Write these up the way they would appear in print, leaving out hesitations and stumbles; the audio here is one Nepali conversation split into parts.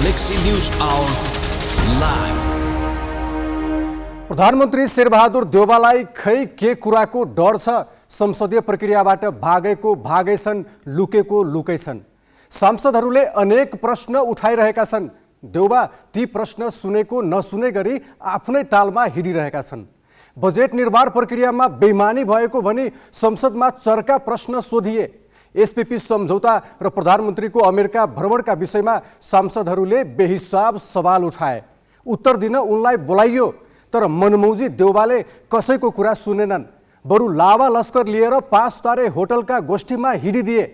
Galaxy News Hour live. प्रधानमन्त्री शेरबहादुर देउवालाई खै के कुराको डर छ? संसदीय प्रक्रियाबाट भागेको भागेछन्, लुकेको लुकेछन्। सांसदहरूले अनेक प्रश्न उठाइरहेका छन्। देउवा ती प्रश्न सुनेको नसुने गरी आफ्नै तालमा हिँडिरहेका छन्। बजेट निर्माण प्रक्रियामा बेइमानी भएको भनी संसदमा चर्का प्रश्न सोधिए। एसपीपी सम्झौता र प्रधानमन्त्रीको अमेरिका भ्रमणका विषयमा सांसदहरूले बेहिसाब सवाल उठाए। उत्तर दिन उनलाई बोलाइयो, तर मनमौजी देउवाले कसैको कुरा सुनेनन्। बरु लावा लस्कर लिएर 5 तारे होटलका गोष्ठीमा हिँडिदिए।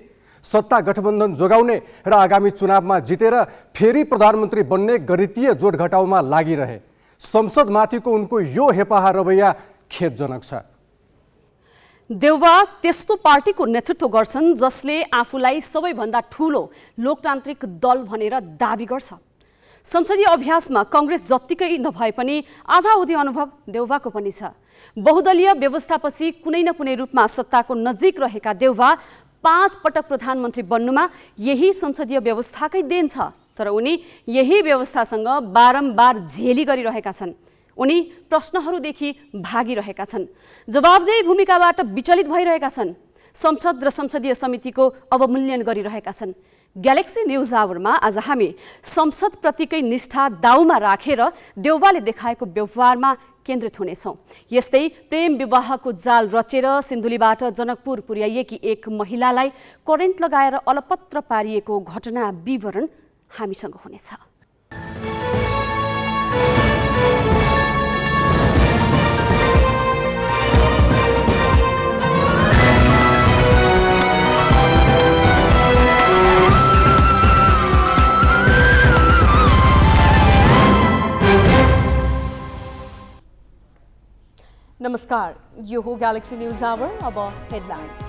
सत्ता गठबन्धन जोगाउने र आगामी चुनावमा जितेर फेरि प्रधानमन्त्री बन्ने गणितीय जोडघटाउमा लागिरहे। संसदमाथिको उनको यो हेपाहा रवैया खेदजनक छ। देउवा त्यस्तो पार्टीको नेतृत्व गर्छन् जसले आफूलाई सबैभन्दा ठूलो लोकतान्त्रिक दल भनेर दाबी गर्छ। संसदीय अभ्यासमा कांग्रेस जत्तिकै नभए पनि आधाउधी अनुभव देउवाको पनि छ। बहुदलीय व्यवस्थापछि कुनै न कुनै रूपमा सत्ताको नजिक रहेका देउवा 5 पटक प्रधानमन्त्री बन्नुमा यही संसदीय व्यवस्थाकै देन छ। तर उनी यही व्यवस्थासँग बारम्बार झेली गरिरहेका छन्। उनी प्रश्नहरूदेखि भागिरहेका छन्, जवाबदेही भूमिकाबाट विचलित भइरहेका छन्, संसद र संसदीय समितिको अवमूल्यन गरिरहेका छन्। ग्यालेक्सी न्यूज आवरमा आज हामी संसदप्रतिकै निष्ठा दाउमा राखेर देउवाले देखाएको व्यवहारमा केन्द्रित हुनेछौँ। यस्तै प्रेम विवाहको जाल रचेर सिन्धुलीबाट जनकपुर पुर्याइएकी एक महिलालाई करेन्ट लगाएर अलपत्र पारिएको घटना विवरण हामीसँग हुनेछ। नमस्कार, यो हो ग्यालेक्सी न्यूज आवर। अब हेडलाइन्स।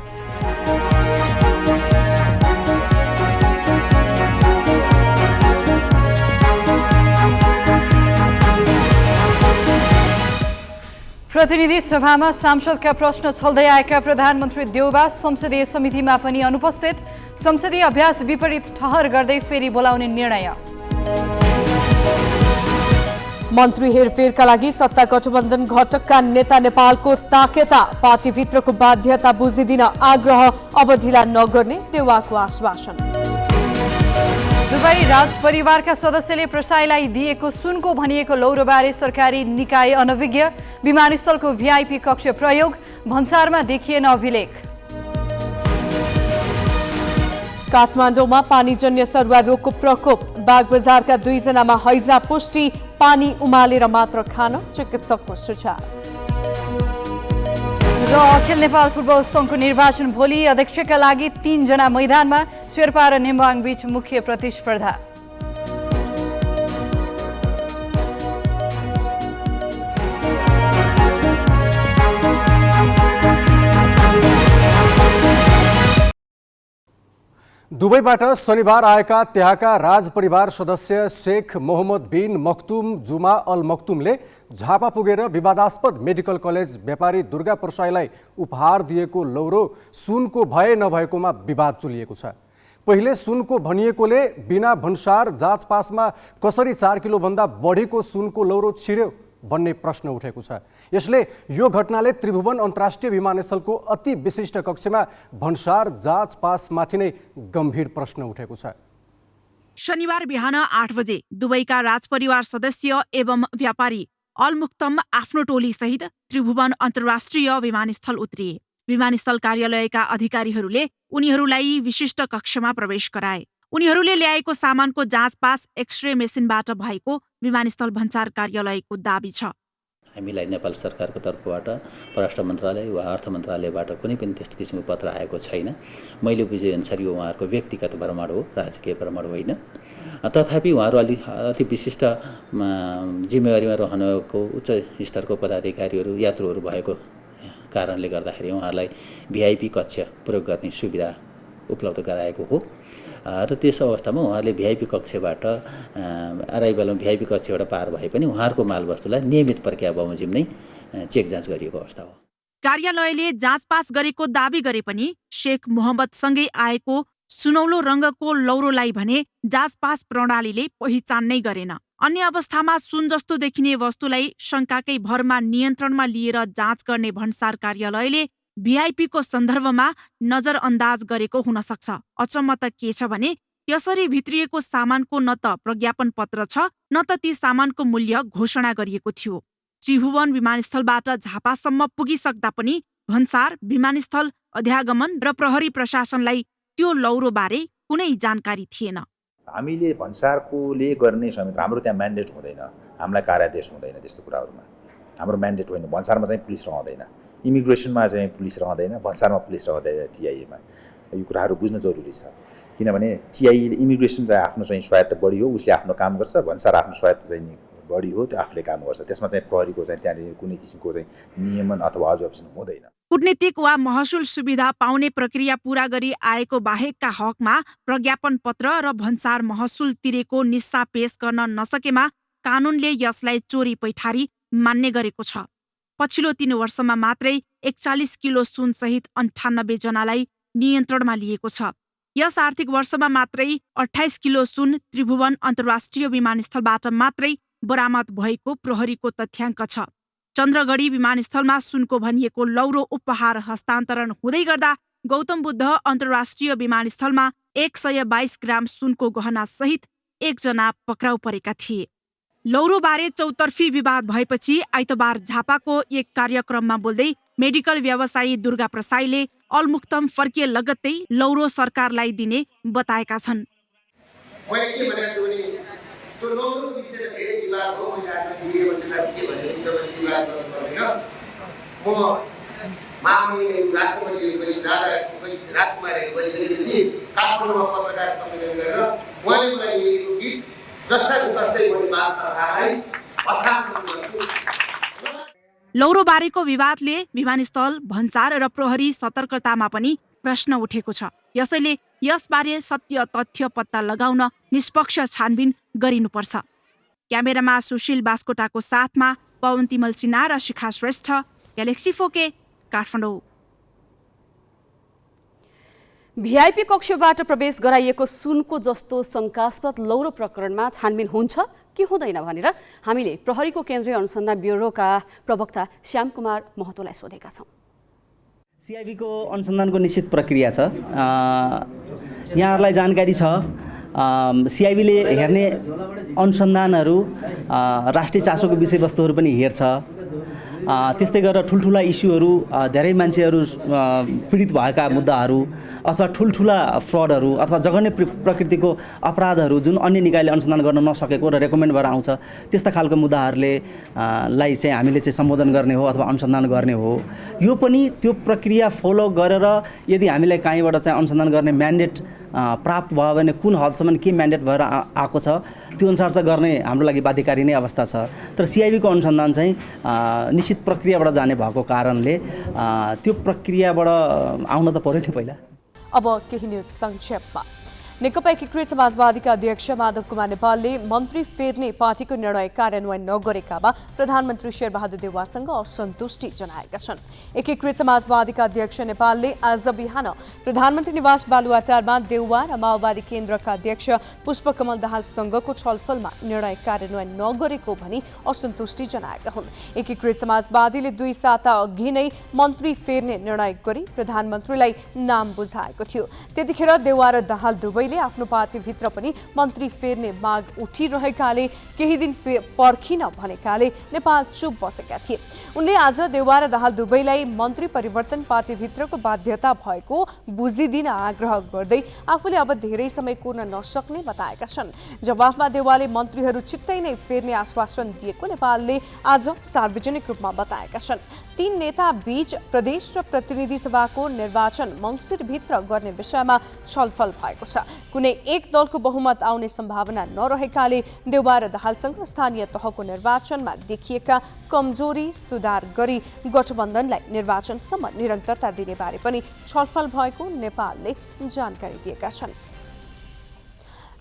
प्रतिनिधि सभामा सांसदका प्रश्न छल्दै आएका प्रधानमन्त्री देउवा संसदीय समितिमा पनि अनुपस्थित। संसदीय अभ्यास विपरीत ठहर गर्दै फेरि बोलाउने निर्णय। मन्त्री हेरफेरका लागि सत्ता गठबन्धन घटकका नेता नेपालको ताकेता। पार्टीभित्रको बाध्यता बुझिदिन आग्रह, अब ढिला नगर्ने देउवाको आश्वासन। दुवै राजपरिवारका सदस्यले प्रसाईलाई दिएको सुनको भनिएको लौरोबारे सरकारी निकाय अनभिज्ञ। विमानस्थलको भिआइपी कक्ष प्रयोग, भन्सारमा देखिएन अभिलेख। काठमाडौँमा पानीजन्य सरुवा रोगको प्रकोप। बागबजारका 2 जनामा हैजा पुष्टि। पानी उमालेर मात्र खान चिकित्सकको सुझाव। र अखिल नेपाल फुटबल संघको निर्वाचन भोलि। अध्यक्षका लागि 3 जना मैदानमा। शेर्पा र नेम्बाङ बीच मुख्य प्रतिस्पर्धा। दुबईबाट शनिबार आएका त्यहाँका राजपरिवार सदस्य शेख मोहम्मद बिन मक्तुम जुमा अल मक्तुमले झापा पुगेर विवादास्पद मेडिकल कलेज व्यापारी दुर्गा प्रसाईलाई उपहार दिएको लौरो सुनको भए नभएकोमा विवाद चुलिएको छ। पहिले सुनको भनिएकोले बिना भन्सार जाँच पासमा कसरी 4 किलोभन्दा बढीको सुनको लौरो छिर्यो भन्ने प्रश्न उठेको छ। यसले यो घटनाले त्रिभुवन अन्तर्राष्ट्रिय विमानस्थलको अति विशिष्ट कक्षमा भन्सार जाँच पासमाथि नै गम्भीर प्रश्न उठेको छ। शनिबार बिहान 8 बजे दुबईका राजपरिवार सदस्य एवं व्यापारी अल मुक्तम आफ्नो टोली सहित त्रिभुवन अन्तर्राष्ट्रिय विमानस्थल उत्रिए। विमानस्थल कार्यालयका अधिकारीहरूले उनीहरूलाई विशिष्ट कक्षमा प्रवेश गराए। उनीहरूले ल्याएको सामानको जाँच पास एक्सरे मेसिनबाट भएको विमानस्थल भन्सार कार्यालयको दाबी छ। हामीलाई नेपाल सरकारको तर्फबाट परराष्ट्र मन्त्रालय वा अर्थ मन्त्रालयबाट कुनै पनि त्यस्तो किसिमको पत्र आएको छैन। मैले बुझेअनुसार यो उहाँहरूको व्यक्तिगत भ्रमण हो, राजकीय भ्रमण होइन। तथापि उहाँहरू अति विशिष्ट जिम्मेवारीमा रहनुभएको उच्च स्तरको पदाधिकारीहरू यात्रुहरू भएको कारणले गर्दाखेरि उहाँहरूलाई भिआइपी कक्ष प्रयोग गर्ने सुविधा उपलब्ध गराएको हो। र त्यस अवस्थामा उहाँहरूले भिआइपी कक्षबाट अराइभलमा भिआइपी कक्षबाट पार भए पनि उहाँहरूको मालवस्तुलाई नियमित प्रक्रिया बमोजिम नै चेक जाँच गरिएको अवस्था हो। कार्यालयले जाँच पास गरेको दाबी गरे पनि शेख मोहम्मदसँगै आएको सुनौलो रङ्गको लौरोलाई भने जाँचपास प्रणालीले पहिचान नै गरेन। अन्य अवस्थामा सुन जस्तो देखिने वस्तुलाई शङ्काकै भरमा नियन्त्रणमा लिएर जाँच गर्ने भन्सार कार्यालयले भिआइपीको सन्दर्भमा नजरअन्दाज गरेको हुन सक्छ। अचम्म त के छ भने त्यसरी भित्रिएको सामानको न त प्रज्ञापन पत्र छ न त ती सामानको मूल्य घोषणा गरिएको थियो। त्रिभुवन विमानस्थलबाट झापासम्म पुगिसक्दा पनि भन्सार, विमानस्थल अध्यागमन र प्रहरी प्रशासनलाई त्यो लौरोबारे कुनै जानकारी थिएन। हामीले भन्सारकोले गर्ने समेत हाम्रो त्यहाँ म्यान्डेट हुँदैन, हामीलाई कार्यादेश हुँदैन त्यस्तो कुराहरूमा। हाम्रो म्यान्डेट होइन, भन्सारमा चाहिँ पुलिस रहँदैन, इमिग्रेसनमा चाहिँ पुलिस रहँदैन, भन्सारमा पुलिस रहँदैन टिआईएमा। यो कुराहरू बुझ्न जरुरी छ, किनभने टिआई इमिग्रेसन चाहिँ आफ्नो चाहिँ स्वायत्त बढी हो, उसले आफ्नो काम गर्छ, भन्सार आफ्नो स्वायत्त चाहिँ बढी हो, त्यो आफूले काम गर्छ। त्यसमा चाहिँ प्रहरीको चाहिँ त्यहाँनिर कुनै किसिमको चाहिँ नियमन अथवा अब्जर्भेसन हुँदैन। कूटनीतिक वा महसुल सुविधा पाउने प्रक्रिया पूरा गरी आएको बाहेकका हकमा प्रज्ञापन पत्र र भन्सार महसुल तिरेको निस्सा पेश गर्न नसकेमा कानुनले यसलाई चोरी पैठारी मान्ने गरेको छ। पछिल्लो 3 वर्षमा मात्रै 41 किलो सुनसहित 98 जनालाई नियन्त्रणमा लिएको छ। यस आर्थिक वर्षमा मात्रै 28 किलो सुन त्रिभुवन अन्तर्राष्ट्रिय विमानस्थलबाट मात्रै बरामद भएको प्रहरीको तथ्याङ्क छ। चन्द्रगढी विमानस्थलमा सुनको भनिएको लौरो उपहार हस्तान्तरण हुँदै गर्दा गौतम बुद्ध अन्तर्राष्ट्रिय विमानस्थलमा 122 ग्राम सुनको गहना सहित 1 जना पक्राउ परेका थिए। लौरोबारे चौतर्फी विवाद भएपछि आइतबार झापाको एक कार्यक्रममा बोल्दै मेडिकल व्यवसायी दुर्गा प्रसाईले अलमुक्तम फर्किए लगत्तै लौरो सरकारलाई दिने बताएका छन्। लौरोबारेको विवादले विमानस्थल, भन्सार र प्रहरी सतर्कतामा पनि प्रश्न उठेको छ। यसैले यसबारे सत्य तथ्य पत्ता लगाउन निष्पक्ष छानबिन गरिनुपर्छ। क्यामेरामा सुशील बास्कोटाको साथमा पवन तिमल सिन्हा र Shikha Shrestha, galaxy 4K, Kathmandu. VIP कक्षबाट प्रवेश गराइएको सुनको जस्तो शङ्कास्पद लौरो प्रकरणमा छानबिन हुन्छ कि हुँदैन भनेर हामीले प्रहरीको केन्द्रीय अनुसन्धान ब्युरोका प्रवक्ता श्यामकुमार महतोलाई सोधेका छौँ। सिआइबीको अनुसन्धानको निश्चित प्रक्रिया छ। यहाँहरूलाई जानकारी छ, सिआइबीले हेर्ने अनुसन्धानहरू राष्ट्रिय चासोको विषयवस्तुहरू पनि हेर्छ। त्यस्तै गरेर ठुल्ठुला इस्युहरू, धेरै मान्छेहरू पीडित भएका मुद्दाहरू अथवा ठुल्ठुला फ्रडहरू अथवा जघन्य प्रकृतिको अपराधहरू जुन अन्य निकायले अनुसन्धान गर्न नसकेको र रेकमेन्ड भएर आउँछ, त्यस्ता खालको मुद्दाहरूले लाई चाहिँ हामीले चाहिँ सम्बोधन गर्ने हो अथवा अनुसन्धान गर्ने हो। यो पनि त्यो प्रक्रिया फलो गरेर यदि हामीलाई कहीँबाट चाहिँ अनुसन्धान गर्ने म्यान्डेट प्राप्त भयो भने कुन हदसम्म के म्यान्डेट भएर आएको छ त्यो अनुसार चाहिँ गर्ने हाम्रो लागि बाध्यकारी नै अवस्था छ। तर सिआइबीको अनुसन्धान चाहिँ निश्चित प्रक्रियाबाट जाने भएको कारणले त्यो प्रक्रियाबाट आउन त पर्यो नि पहिला। अब केही न्युज संक्षेपमा। नेकपा एकीकृत समाजवादीका अध्यक्ष माधव कुमार नेपालले मन्त्री फेर्ने पार्टीको निर्णय कार्यान्वयन नगरेकामा प्रधानमन्त्री शेरबहादुर देउवासँग असन्तुष्टि जनाएका छन्। एकीकृत समाजवादीका अध्यक्ष नेपालले आज बिहान प्रधानमन्त्री निवास बालुवाटारमा देउवा र माओवादी केन्द्रका अध्यक्ष पुष्पकमल दाहालसँगको छलफलमा निर्णय कार्यान्वयन नगरेको भनी असन्तुष्टि जनाएका हुन्। एकीकृत समाजवादीले 2 साता अघि नै मन्त्री फेर्ने निर्णय गरी प्रधानमन्त्रीलाई नाम बुझाएको थियो। त्यतिखेर देउवा र दाहाल दुवै आफ्नो पार्टीभित्र पनि मन्त्री फेर्ने माग उठिरहेकाले केही दिन पर्खिन भनेकाले नेपाल चुप बसेका थिए। उनले आज देउवा र दाहाल दुवैलाई मन्त्री परिवर्तन पार्टीभित्रको बाध्यता भएको बुझिदिन आग्रह गर्दै आफूले अब धेरै समय कुर्न नसक्ने बताएका छन्। जवाफमा देउवाले मन्त्रीहरू छिट्टै नै फेर्ने आश्वासन दिएको नेपालले आज सार्वजनिक रूपमा बताएका छन्। 3 नेता बीच प्रदेश र प्रतिनिधि सभाको निर्वाचन मङ्सिरभित्र गर्ने विषयमा छलफल भएको छ। कुनै एक दलको बहुमत आउने सम्भावना नरहेकाले देउवा र दाहालसँग स्थानीय तहको निर्वाचनमा देखिएका कमजोरी सुधार गरी गठबन्धनलाई निर्वाचनसम्म निरन्तरता दिने बारे पनि छलफल भएको नेपालले जानकारी दिएका छन्।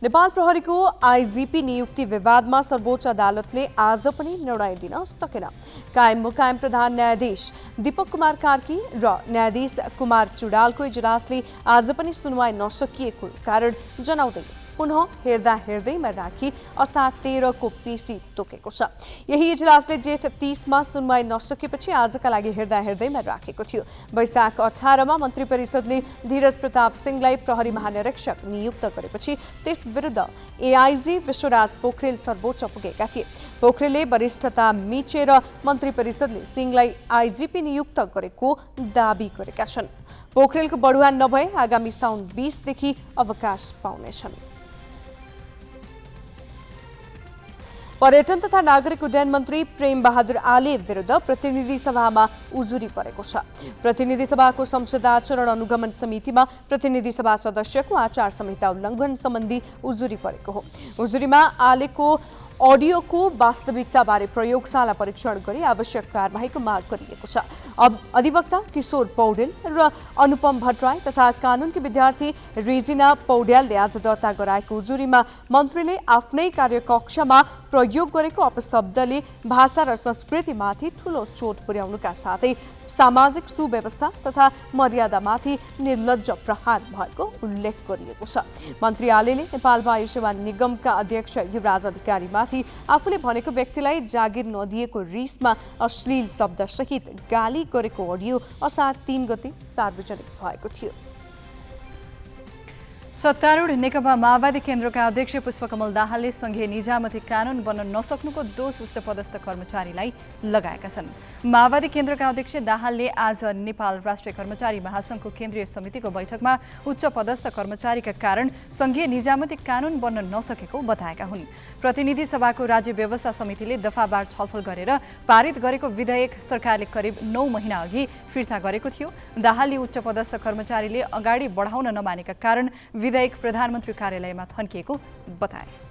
नेपाल प्रहरीको आइजिपी नियुक्ति विवादमा सर्वोच्च अदालतले आज पनि निर्णय दिन सकेन। कायम मुकायम प्रधान न्यायाधीश दीपक कुमार कार्की र न्यायाधीश कुमार चुडालको इजलासले आज पनि सुनवाई नसकिएको कारण जनाउँदै पुनः हेर्दैमा राखी असार 13 को पेशी तोकेको छ। यही इजलासले जेठ 30 मा सुनवाई नसकेपछि आजका लागि हेर्दैमा राखेको थियो। वैशाख 18 मा मन्त्री परिषदले धीरज प्रताप सिंहलाई प्रहरी महानिरीक्षक नियुक्त गरेपछि त्यस विरुद्ध एआइजी विश्वराज पोखरेल सर्वोच्च पुगेका थिए। पोखरेलले वरिष्ठता मिचेर मन्त्री परिषदले सिंहलाई आइजिपी नियुक्त गरेको दाबी गरेका छन्। पोखरेलको बढुवा नभए आगामी साउन 20 देखि अवकाश पाउनेछन्। पर्यटन तथा नागरिक उड्डयन मन्त्री प्रेम बहादुर आले विरुद्ध प्रतिनिधि सभामा उजुरी परेको छ। प्रतिनिधि सभाको संसद आचरण अनुगमन समितिमा प्रतिनिधि सभा सदस्यको आचार संहिता उल्लङ्घन सम्बन्धी उजुरी परेको हो। उजुरीमा आलेको अडियोको वास्तविकताबारे प्रयोगशाला परीक्षण गरी आवश्यक कारबाहीको माग गरिएको छ। अब अधिवक्ता किशोर पौडेल र अनुपम भट्टराई तथा कानुनकी विद्यार्थी रेजिना पौड्यालले आज दर्ता गराएको उजुरीमा मन्त्रीले आफ्नै कार्यकक्षमा प्रयोग गरेको अपशब्दले भाषा र संस्कृतिमाथि ठूलो चोट पुर्याउनुका साथै सामाजिक सुव्यवस्था तथा मर्यादामाथि निर्लज्ज प्रहार भएको उल्लेख गरिएको छ। मन्त्री आलेले नेपाल वायु सेवा निगमका अध्यक्ष युवराज अधिकारीमाथि आफूले भनेको व्यक्तिलाई जागिर नदिएको रिसमा अश्लील शब्दसहित गाली गरेको अडियो असार 3 गते सार्वजनिक भएको थियो। सत्तारूढ नेकपा माओवादी केन्द्रका अध्यक्ष पुष्पकमल दाहालले संघीय निजामती कानून बन्न नसक्नुको दोष उच्च पदस्थ कर्मचारीलाई लगाएका छन्। माओवादी केन्द्रका अध्यक्ष दाहालले आज नेपाल राष्ट्रिय कर्मचारी महासंघको केन्द्रीय समितिको बैठकमा उच्च पदस्थ कर्मचारीका कारण संघीय निजामती कानून बन्न नसकेको बताएका हुन्। प्रतिनिधि सभाको राज्य व्यवस्था समितिले दफावार छलफल गरेर पारित गरेको विधेयक सरकारले करिब 9 महिना अघि फिर्ता गरेको थियो। दाहालले उच्च पदस्थ कर्मचारीले अगाडि बढाउन नमानेका कारण विधेयक प्रधानमन्त्री कार्यालयमा थन्किएको बताए।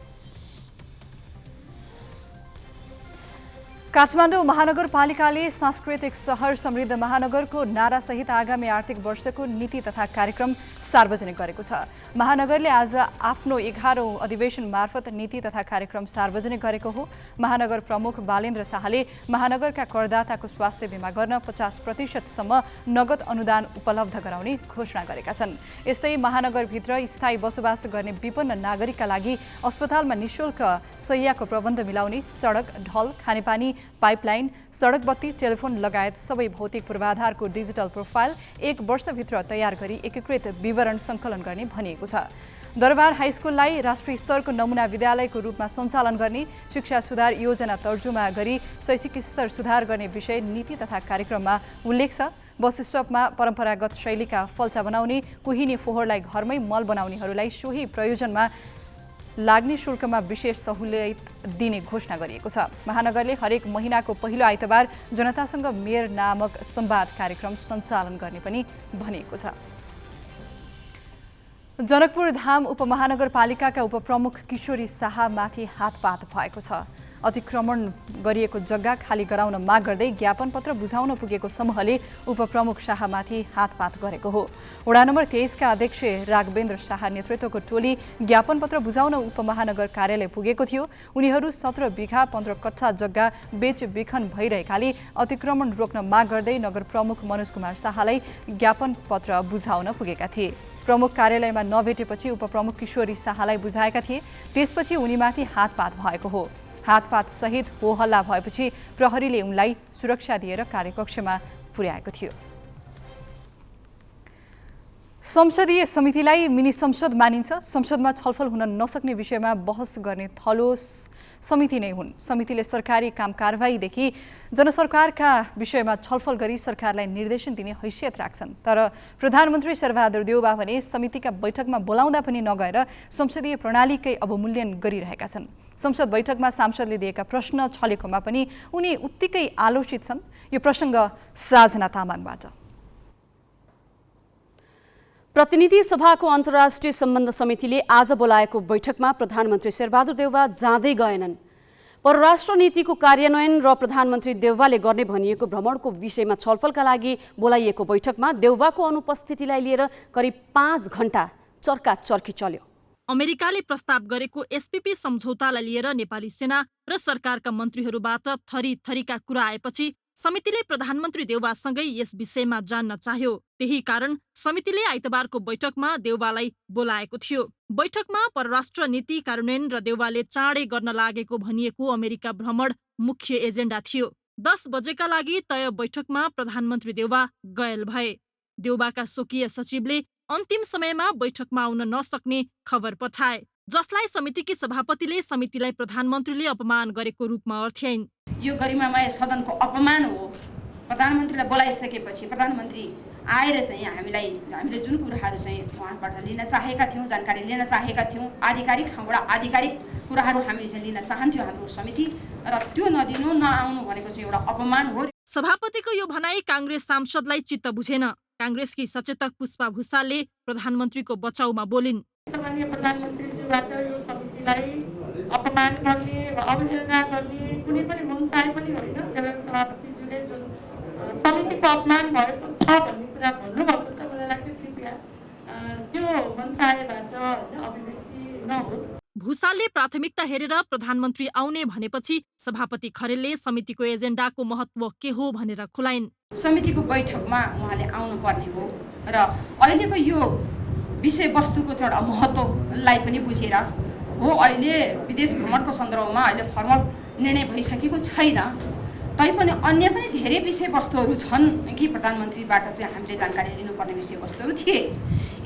काठमाडौँ महानगरपालिकाले सांस्कृतिक सहर समृद्ध महानगरको नारासहित आगामी आर्थिक वर्षको नीति तथा कार्यक्रम सार्वजनिक गरेको छ। महानगरले आज आफ्नो 11औं अधिवेशन मार्फत नीति तथा कार्यक्रम सार्वजनिक गरेको हो। महानगर प्रमुख बालेन्द्र शाहले महानगरका करदाताको स्वास्थ्य बीमा गर्न 50% सम्म नगद अनुदान उपलब्ध गराउने घोषणा गरेका छन्। यस्तै महानगरभित्र स्थायी बसोबास गर्ने विपन्न नागरिकका लागि अस्पतालमा निशुल्क शय्याको प्रबन्ध मिलाउने, सडक, ढल, खानेपानी पाइपलाइन, सडक बत्ती, टेलिफोन लगायत सबै भौतिक पूर्वाधारको डिजिटल प्रोफाइल 1 वर्षभित्र तयार गरी एकीकृत विवरण सङ्कलन गर्ने भनिएको छ। दरबार हाइस्कुललाई राष्ट्रिय स्तरको नमुना विद्यालयको रूपमा सञ्चालन गर्ने, शिक्षा सुधार योजना तर्जुमा गरी शैक्षिक स्तर सुधार गर्ने विषय नीति तथा कार्यक्रममा उल्लेख छ। बस स्टपमा परम्परागत शैलीका फल्चा बनाउने, कुहिने फोहोरलाई घरमै मल बनाउनेहरूलाई सोही प्रयोजनमा लाग्ने शुल्कमा विशेष सहुलियत दिने घोषणा गरिएको छ। महानगरले हरेक महिनाको पहिलो आइतबार जनतासँग मेयर नामक संवाद कार्यक्रम सञ्चालन गर्ने पनि भनिएको छ। जनकपुर धाम उपमहानगरपालिकाका उपप्रमुख किशोरी शाहमाथि हातपात भएको छ। अतिक्रमण गरिएको जग्गा खाली गराउन माग गर्दै ज्ञापन पत्र बुझाउन पुगेको समूहले उपप्रमुख शाहमाथि हातपात गरेको हो। वडा नम्बर 23 का अध्यक्ष राघवेन्द्र शाह नेतृत्वको टोली ज्ञापन पत्र बुझाउन उपमहानगर कार्यालय पुगेको थियो। उनीहरू 17 बिघा 15 कट्ठा जग्गा बेचबिखन भइरहेकाले अतिक्रमण रोक्न माग गर्दै नगर प्रमुख मनोज कुमार शाहलाई ज्ञापन पत्र बुझाउन पुगेका थिए। प्रमुख कार्यालयमा नभेटेपछि उपप्रमुख किशोरी शाहलाई बुझाएका थिए। त्यसपछि उनीमाथि हातपात भएको हो। हातपात सहित हो हल्ला भएपछि प्रहरीले उनलाई सुरक्षा दिएर कार्यकक्षमा पुर्याएको थियो। संसदीय समितिलाई मिनी संसद मानिन्छ। संसदमा छलफल हुन नसक्ने विषयमा बहस गर्ने थलो समिति नै हुन्। समितिले सरकारी काम कारबाहीदेखि जनसरकारका विषयमा छलफल गरी सरकारलाई निर्देशन दिने हैसियत राख्छन्। तर प्रधानमन्त्री शेरबहादुर देउबा भने समितिका बैठकमा बोलाउँदा पनि नगएर संसदीय प्रणालीकै अवमूल्यन गरिरहेका छन्। संसद बैठकमा सांसदले दिएका प्रश्न छलेकोमा पनि उनी उत्तिकै आलोचित छन्। यो प्रसङ्ग साजना तामाङबाट। प्रतिनिधि सभाको अन्तर्राष्ट्रिय सम्बन्ध समितिले आज बोलाएको बैठकमा प्रधानमन्त्री शेरबहादुर देउबा जाँदै गएनन्। परराष्ट्र नीतिको कार्यान्वयन र प्रधानमन्त्री देउबाले गर्ने भनिएको भ्रमणको विषयमा छलफलका लागि बोलाइएको बैठकमा देउबाको अनुपस्थितिलाई लिएर करिब 5 घण्टा चर्काचर्की चल्यो। अमेरिकाले प्रस्ताव गरेको एसपीपी सम्झौतालाई लिएर नेपाली सेना र सरकारका मन्त्रीहरूबाट थरीका कुरा आएपछि समितिले प्रधानमन्त्री देउवासँगै यस विषयमा जान्न चाह्यो। त्यही कारण समितिले आइतबारको बैठकमा देउवालाई बोलाएको थियो। बैठकमा परराष्ट्र नीति कार्यान्वयन र देउवाले चाँडै गर्न लागेको भनिएको अमेरिका भ्रमण मुख्य एजेन्डा थियो। 10 बजेका लागि तय बैठकमा प्रधानमन्त्री देउवा गयल भए। देउवाका स्वकीय सचिवले अन्तिम समयमा बैठकमा आउन नसक्ने खबर पठाए, जसलाई समितिकी सभापतिले समितिलाई प्रधानमन्त्रीले अपमान गरेको रूपमा अर्थ्याइन्। यो गरिमामय सदनको अपमान हो। प्रधानमन्त्रीलाई बोलाइसकेपछि प्रधानमन्त्री आएर चाहिँ हामीले जुन कुराहरू चाहिँ उहाँबाट लिन चाहेका थियौँ, जानकारी लिन चाहेका थियौँ, आधिकारिक ठाउँबाट आधिकारिक कुराहरू हामीले चाहिँ लिन चाहन्थ्यौँ हाम्रो समिति, र त्यो नदिनु नआउनु भनेको चाहिँ एउटा अपमान हो। सभापतिको यो भनाई काङ्ग्रेस सांसदलाई चित्त बुझेन। काङ्ग्रेसकी सचेतक पुष्पा भुसालले प्रधानमन्त्रीको बचाउमा बोलिन्। प्रधानमन्त्रीज्यूबाट यो समितिलाई अपमान गर्ने र अवहेलना गर्ने कुनै पनि मनसाय पनि होइन। सभापतिज्यूले जुन समितिको अपमान भएको छ भन्ने कुरा भन्नुभएको छ, मलाई लाग्छ कृपया त्यो मनसायबाट अभिव्यक्ति नहोस्। भुसालले प्राथमिकता हेरेर प्रधानमन्त्री आउने भनेपछि सभापति खरेलले समितिको एजेन्डाको महत्व के हो भनेर खुलाइन्। समितिको बैठकमा उहाँले आउनु पर्ने हो र अहिलेको यो विषयवस्तुको चाहिँ महत्वलाई पनि बुझेर हो। अहिले विदेश भ्रमणको सन्दर्भमा अहिले फर्मल निर्णय भइसकेको छैन, तैपनि अन्य पनि धेरै विषयवस्तुहरू छन् कि प्रधानमन्त्रीबाट चाहिँ हामीले जानकारी लिनुपर्ने विषयवस्तुहरू थिए।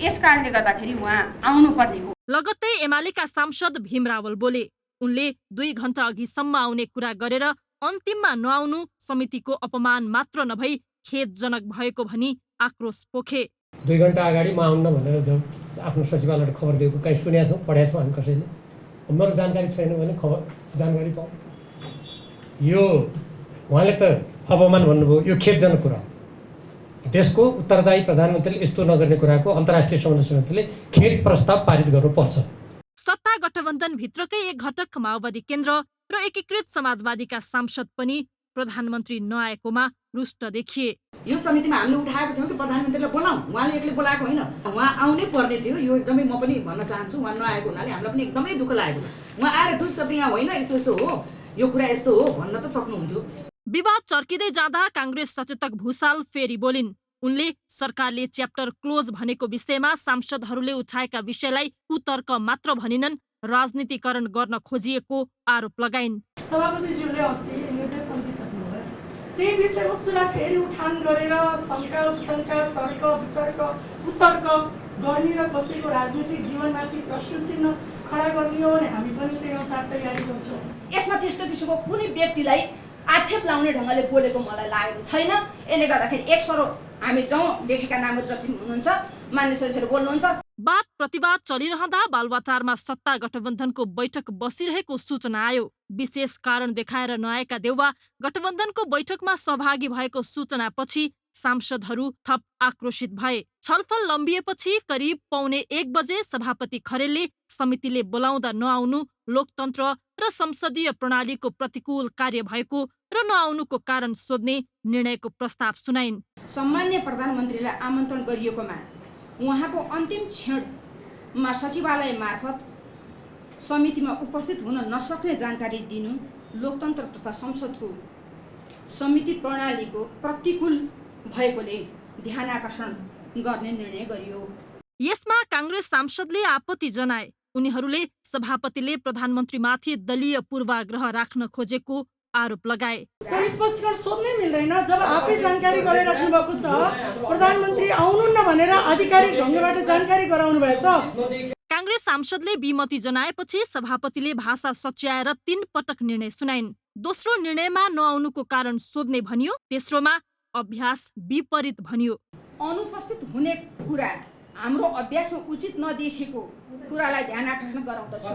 यस कारणले गर्दाखेरि उहाँ आउनुपर्ने हो। लगत्तै एमालेका सांसद भीम रावल बोले। उनले 2 घण्टा अघिसम्म आउने कुरा गरेर अन्तिममा नआउनु समितिको अपमान मात्र नभई खेदजनक भएको भनी आक्रोश पोखे। 2 घण्टा अगाडि म आउन्न भनेर जब आफ्नो सचिवालयबाट खबर दिएको कहीँ सुनेका छौँ, पढेका छौँ हामी कसैले। मेरो जानकारी छैन भने खबर जानकारी पाऊ। यो उहाँले त अपमान भन्नुभयो, यो खेदजनक कुरा हो। देशको उत्तरदायी प्रधानमन्त्रीले यस्तो नगर्ने कुराको अन्तर्राष्ट्रिय समितिले खेद प्रस्ताव पारित गर्नुपर्छ। सत्ता गठबन्धन भित्रकै एक घटक माओवादी केन्द्र र एकीकृत समाजवादीका सांसद पनि प्रधानमन्त्री नआएकोमा रुष्ट देखिए। यो समितिमा हामीले उठाएको थियौँ कि प्रधानमन्त्रीलाई बोलाउँ, उहाँले एक्लै बोलाएको होइन, उहाँ आउनै पर्ने थियो। यो एकदमै म पनि भन्न चाहन्छु, उहाँ नआएको हुनाले हामीलाई पनि एकदमै दुःख लागेको। उहाँ आएर 2 शब्द यहाँ होइन यसो हो, यो कुरा यस्तो हो भन्न त सक्नुहुन्थ्यो। विवाद चर्किँदै जाँदा काङ्ग्रेस सचेतक भुसाल फेरि बोलिन्। उनले सरकारले च्याप्टर क्लोज भनेको विषयमा सांसदहरूले उठाएका विषयलाई कुतर्क मात्र भनिनन्, राजनीतिकरण गर्न खोजिएको आरोप लगाइन्। सभापतिज्यूले अस्ति निर्देश दिइसक्नुभयो, त्यही विषयवस्तुलाई फेरि उठान गरेर शङ्का उपशङ्का तर्क वितर्क कुतर्क गर्ने र कसैको राजनीतिक जीवनमाथि प्रश्न चिन्ह खडा गर्ने हो भने हामी पनि त्यही अनुसार तयारी गर्छौँ। यसमा त्यस्तो किसिमको कुनै व्यक्तिलाई आक्षेप लाउने ढङ्गले बोलेको मलाई लागेको छैन। यसले गर्दाखेरि एक सरो हामी जाउँ, लेखेका नामहरू जति हुनुहुन्छ मान्य सदस्यहरू बोल्नुहुन्छ। वाद प्रतिवाद चलिरहँदा बालुवाटारमा सत्ता गठबन्धनको बैठक बसिरहेको सूचना आयो। विशेष कारण देखाएर नआएका देउवा गठबन्धनको बैठकमा सहभागी भएको सूचनापछि सांसदहरू थप आक्रोशित भए। छलफल लम्बिएपछि करिब 1:15 बजे सभापति खरेलले समितिले बोलाउँदा नआउनु लोकतन्त्र र संसदीय प्रणालीको प्रतिकूल कार्य भएको र नआउनुको कारण सोध्ने निर्णयको प्रस्ताव सुनाइन्। सम्मान्य प्रधानमन्त्रीलाई आमन्त्रण गरिएकोमा उहाँको अन्तिम क्षणमा सचिवालय मार्फत समितिमा उपस्थित हुन नसक्ने जानकारी दिनु लोकतन्त्र तथा संसदको समिति प्रणालीको प्रतिकूल भएकोले ध्यान आकर्षण गर्ने निर्णय गरियो। यसमा काङ्ग्रेस सांसदले आपत्ति जनाए। उनीहरूले सभापतिले प्रधानमन्त्रीमाथि दलीय पूर्वाग्रह राख्न खोजेको आरोप लगाए। स्पष्टीकरण सोध्नै मिल्दैन। जब आफै जानकारी गराइराख्नु भएको छ, प्रधानमन्त्री आउनुहुन्न भनेर आधिकारिक ढङ्गबाट जानकारी गराउनु भएछ। काङ्ग्रेस सांसदले विमति जनाएपछि सभापतिले भाषा सच्याएर 3 पटक निर्णय सुनाइन्। दोस्रो निर्णयमा नआउनुको कारण सोध्ने भनियो, तेस्रोमा अभ्यास विपरीत भनियो। अनुपस्थित हुने कुरा हाम्रो अभ्यासमा उचित नदेखेको कुरालाई ध्यान आकर्षण गराउँदछु।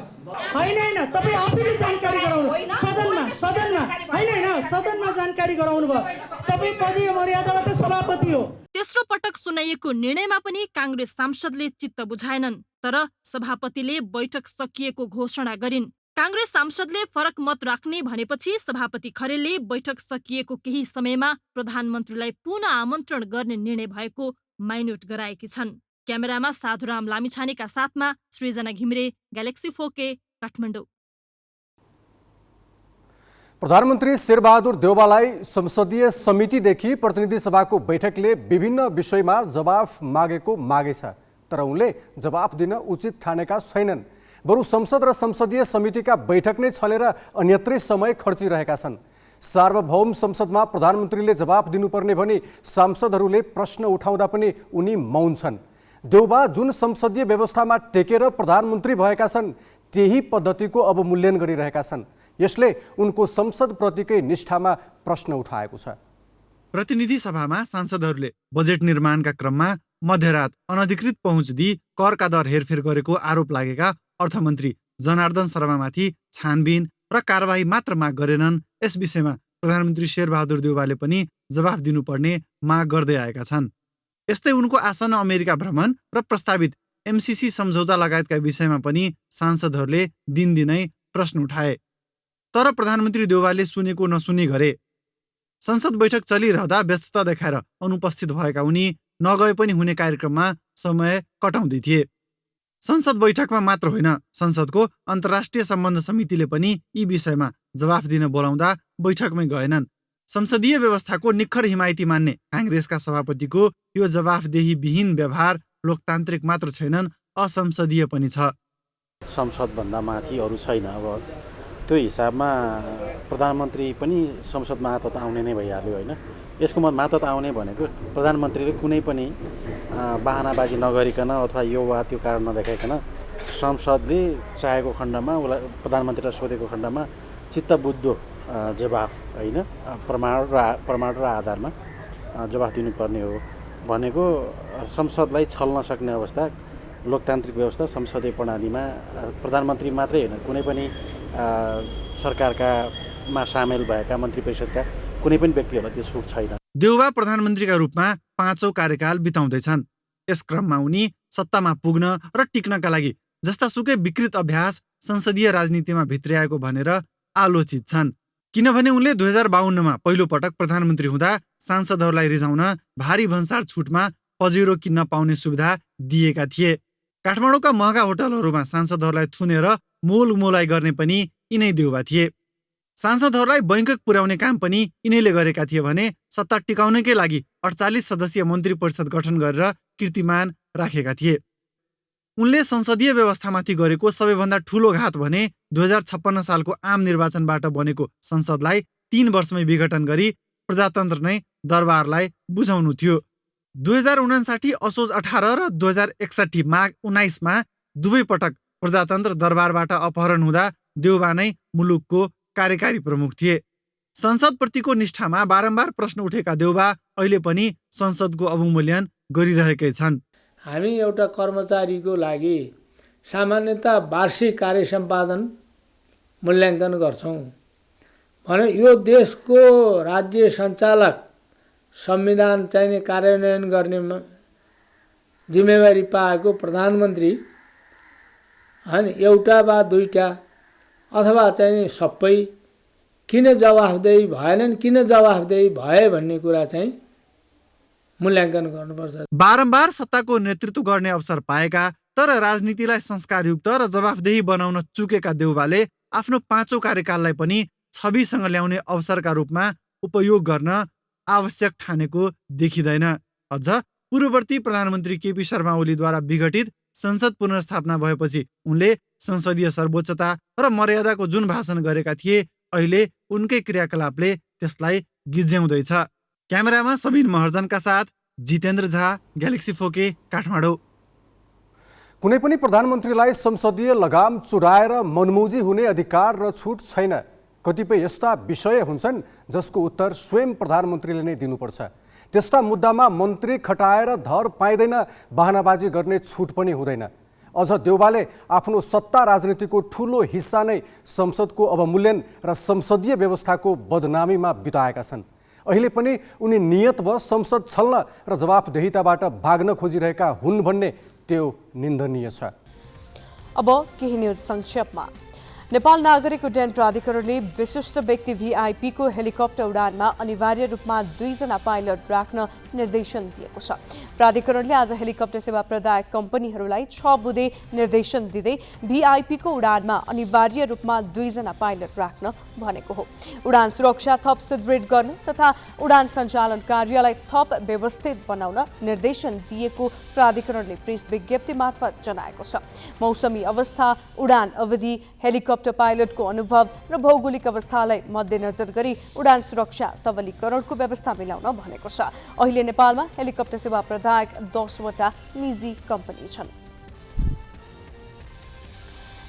होइन तपाईँ आफैले जानकारी गराउनु सदनमा जानकारी गराउनु भयो। तपाईँ पदीय मर्यादाबाट सभापति हो। तेस्रो पटक सुनाइएको निर्णयमा पनि काङ्ग्रेस सांसदले चित्त बुझाएनन्, तर सभापतिले बैठक सकिएको घोषणा गरिन्। काङ्ग्रेस सांसदले फरक मत राख्ने भनेपछि सभापति खरेलले बैठक सकिएको केही समयमा प्रधानमन्त्रीलाई पुनः आमन्त्रण गर्ने निर्णय भएको माइनोट गराएकी छन्। क्यामेरामा साधुराम लामिछानेका साथमा सृजना घिमिरे, ग्यालेक्सी 4K, काठमाडौँ। प्रधानमन्त्री शेरबहादुर देउवालाई संसदीय समितिदेखि प्रतिनिधि सभाको बैठकले विभिन्न विषयमा जवाफ मागेको मागै छ, तर उनले जवाफ दिन उचित ठानेका छैनन्। बरु संसद र संसदीय समितिका बैठक नै छलेर अन्यत्रै समय खर्चिरहेका छन्। सार्वभौम संसदमा प्रधानमन्त्रीले जवाफ दिनुपर्ने भनी सांसदहरूले प्रश्न उठाउँदा पनि उनी मौन छन्। देउबा जुन संसदीय व्यवस्थामा टेकेर प्रधानमन्त्री भएका छन् त्यही पद्धतिको अवमूल्यन गरिरहेका छन्। यसले उनको संसदप्रतिकै निष्ठामा प्रश्न उठाएको छ। प्रतिनिधि सभामा सांसदहरूले बजेट निर्माणका क्रममा मध्यरात अनधिकृत पहुँच दिई करका दर हेरफेर गरेको आरोप लागेका अर्थमन्त्री जनार्दन शर्मामाथि छानबिन र कारबाही मात्र माग गरेनन्। यस विषयमा प्रधानमन्त्री शेरबहादुर देउवाले पनि जवाफ दिनुपर्ने माग गर्दै आएका छन्। यस्तै उनको आसन्न अमेरिका भ्रमण र प्रस्तावित MCC सम्झौता लगायतका विषयमा पनि सांसदहरूले दिनदिनै प्रश्न उठाए। तर प्रधानमन्त्री देउवाले सुनेको नसुनी गरे। संसद बैठक चलिरहँदा व्यस्तता देखाएर अनुपस्थित भएका उनी नगए पनि हुने कार्यक्रममा समय कटाउँदै थिए। संसद बैठकमा मात्र होइन, संसदको अन्तर्राष्ट्रिय सम्बन्ध समितिले पनि यी विषयमा जवाफ दिन बोलाउँदा बैठकमै गएनन्। संसदीय व्यवस्थाको निखर हिमायती मान्ने काङ्ग्रेसका सभापतिको यो जवाफदेही विहीन व्यवहार लोकतान्त्रिक मात्र छैनन्, असंसदीय पनि छ। संसदभन्दा माथि अरू छैन। अब त्यो हिसाबमा प्रधानमन्त्री पनि संसदमा मातहत आउने नै भइहाल्यो होइन। यसको मातहत आउने भनेको प्रधानमन्त्रीले कुनै पनि बहानाबाजी नगरिकन अथवा यो वा त्यो कारण नदेखाइकन संसदले चाहेको खण्डमा उसलाई प्रधानमन्त्रीलाई सोधेको खण्डमा चित्तबुद्धो जवाफ होइन प्रमाण र आधारमा जवाफ दिनुपर्ने हो भनेको संसदलाई छल्न सक्ने अवस्था लोकतान्त्रिक व्यवस्था संसदीय प्रणालीमा प्रधानमन्त्री मात्रै होइन कुनै पनि सरकारकामा सामेल भएका मन्त्री परिषदका कुनै पनि व्यक्तिहरूलाई त्यो छुट छैन। देउवा प्रधानमन्त्रीका रूपमा 5औं कार्यकाल बिताउँदैछन्। यस क्रममा उनी सत्तामा पुग्न र टिक्नका लागि जस्तासुकै विकृत अभ्यास संसदीय राजनीतिमा भित्र्याएको भनेर आलोचित छन्। किनभने उनले 2052मा पहिलो पटक प्रधानमन्त्री हुँदा सांसदहरूलाई रिझाउन भारी भन्सार छुटमा पजेरो किन्न पाउने सुविधा दिएका थिए। काठमाडौँका महँगा होटलहरूमा सांसदहरूलाई थुनेर मोलमोलाई गर्ने पनि यिनै देउवा थिए। सांसदहरूलाई बैङ्कक पुर्याउने काम पनि यिनैले गरेका थिए भने सत्ता टिकाउनकै लागि 48 सदस्यीय मन्त्री परिषद गठन गरेर कीर्तिमान राखेका थिए। उनले संसदीय व्यवस्थामाथि गरेको सबैभन्दा ठूलो घात भने 2056 सालको आम निर्वाचनबाट बनेको संसदलाई 3 वर्षमै विघटन गरी प्रजातन्त्र नै दरबारलाई बुझाउनु थियो। 2059 असोज 18 र 2061 माघ 19मा दुवै पटक प्रजातन्त्र दरबारबाट अपहरण हुँदा देउवा नै मुलुकको कार्यकारी प्रमुख थिए। संसदप्रतिको निष्ठामा बारम्बार प्रश्न उठेका देउवा अहिले पनि संसदको अवमूल्यन गरिरहेकै छन्। हामी एउटा कर्मचारीको लागि सामान्यतः वार्षिक कार्य सम्पादन मूल्याङ्कन गर्छौँ भने यो देशको राज्य सञ्चालक संविधान चाहिने कार्यान्वयन गर्ने जिम्मेवारी पाएको प्रधानमन्त्री होइन एउटा वा दुईटा अथवा चाहिँ सबै किन जवाफदेही भएनन्, किन जवाफदेही भए भन्ने कुरा चाहिँ मूल्याङ्कन गर्नुपर्छ। बारम्बार सत्ताको नेतृत्व गर्ने अवसर पाएका तर राजनीतिलाई संस्कारयुक्त र जवाफदेही बनाउन चुकेका देउवाले आफ्नो 5औं कार्यकाललाई पनि छविसँग ल्याउने अवसरका रूपमा उपयोग गर्न आवश्यक ठानेको देखिँदैन। अझ पूर्ववर्ती प्रधानमन्त्री केपी शर्मा ओलीद्वारा विघटित संसद पुनर्स्थापना भएपछि उनले संसदीय सर्वोच्चता र मर्यादाको जुन भाषण गरेका थिए अहिले उनकै क्रियाकलापले त्यसलाई गिज्याउँदैछ। क्यामेरामा सबिन महर्जनका साथ जितेन्द्र झा, ग्यालेक्सी 4K, काठमाडौँ। कुनै पनि प्रधानमन्त्रीलाई संसदीय लगाम चुडाएर मनमौजी हुने अधिकार र छुट छैन। कतिपय यस्ता विषय हुन्छन् जसको उत्तर स्वयं प्रधानमन्त्रीले नै दिनुपर्छ। त्यस्ता मुद्दामा मन्त्री खटाएर धर पाइँदैन, बहानाबाजी गर्ने छुट पनि हुँदैन। अझ देउवाले आफ्नो सत्ता राजनीतिको ठूलो हिस्सा नै संसदको अवमूल्यन र संसदीय व्यवस्थाको बदनामीमा बिताएका छन्। अहिले पनि उनी नियतवश संसद छल्न र जवाफदेहिताबाट भाग्न खोजिरहेका हुन् भन्ने त्यो निन्दनीय छ। अब केही न्यूज संक्षेपमा। नेपाल नागरिक उड्डयन प्राधिकरणले विशिष्ट व्यक्ति भिआइपीको हेलिकप्टर उडानमा अनिवार्य रूपमा 2 जना पाइलट राख्न निर्देशन दिएको छ। प्राधिकरणले आज हेलिकप्टर सेवा प्रदायक कम्पनीहरूलाई 6 बुँदे निर्देशन दिँदै भिआइपीको उडानमा अनिवार्य रूपमा 2 जना पाइलट राख्न भनेको हो। उडान सुरक्षा थप सुदृढ गर्न तथा उडान सञ्चालन कार्यलाई थप व्यवस्थित बनाउन निर्देशन दिएको प्राधिकरणले प्रेस विज्ञप्ति मार्फत जनाएको छ। मौसमी अवस्था, उडान अवधि, हेलिकप्टर पाइलटको अनुभव र भौगोलिक अवस्थालाई मध्यनजर गरी उडान सुरक्षा सबलीकरणको व्यवस्था मिलाउन भनेको छ। अहिले नेपालमा हेलिकप्टर सेवा प्रदायक 10 वटा निजी कम्पनी छन्।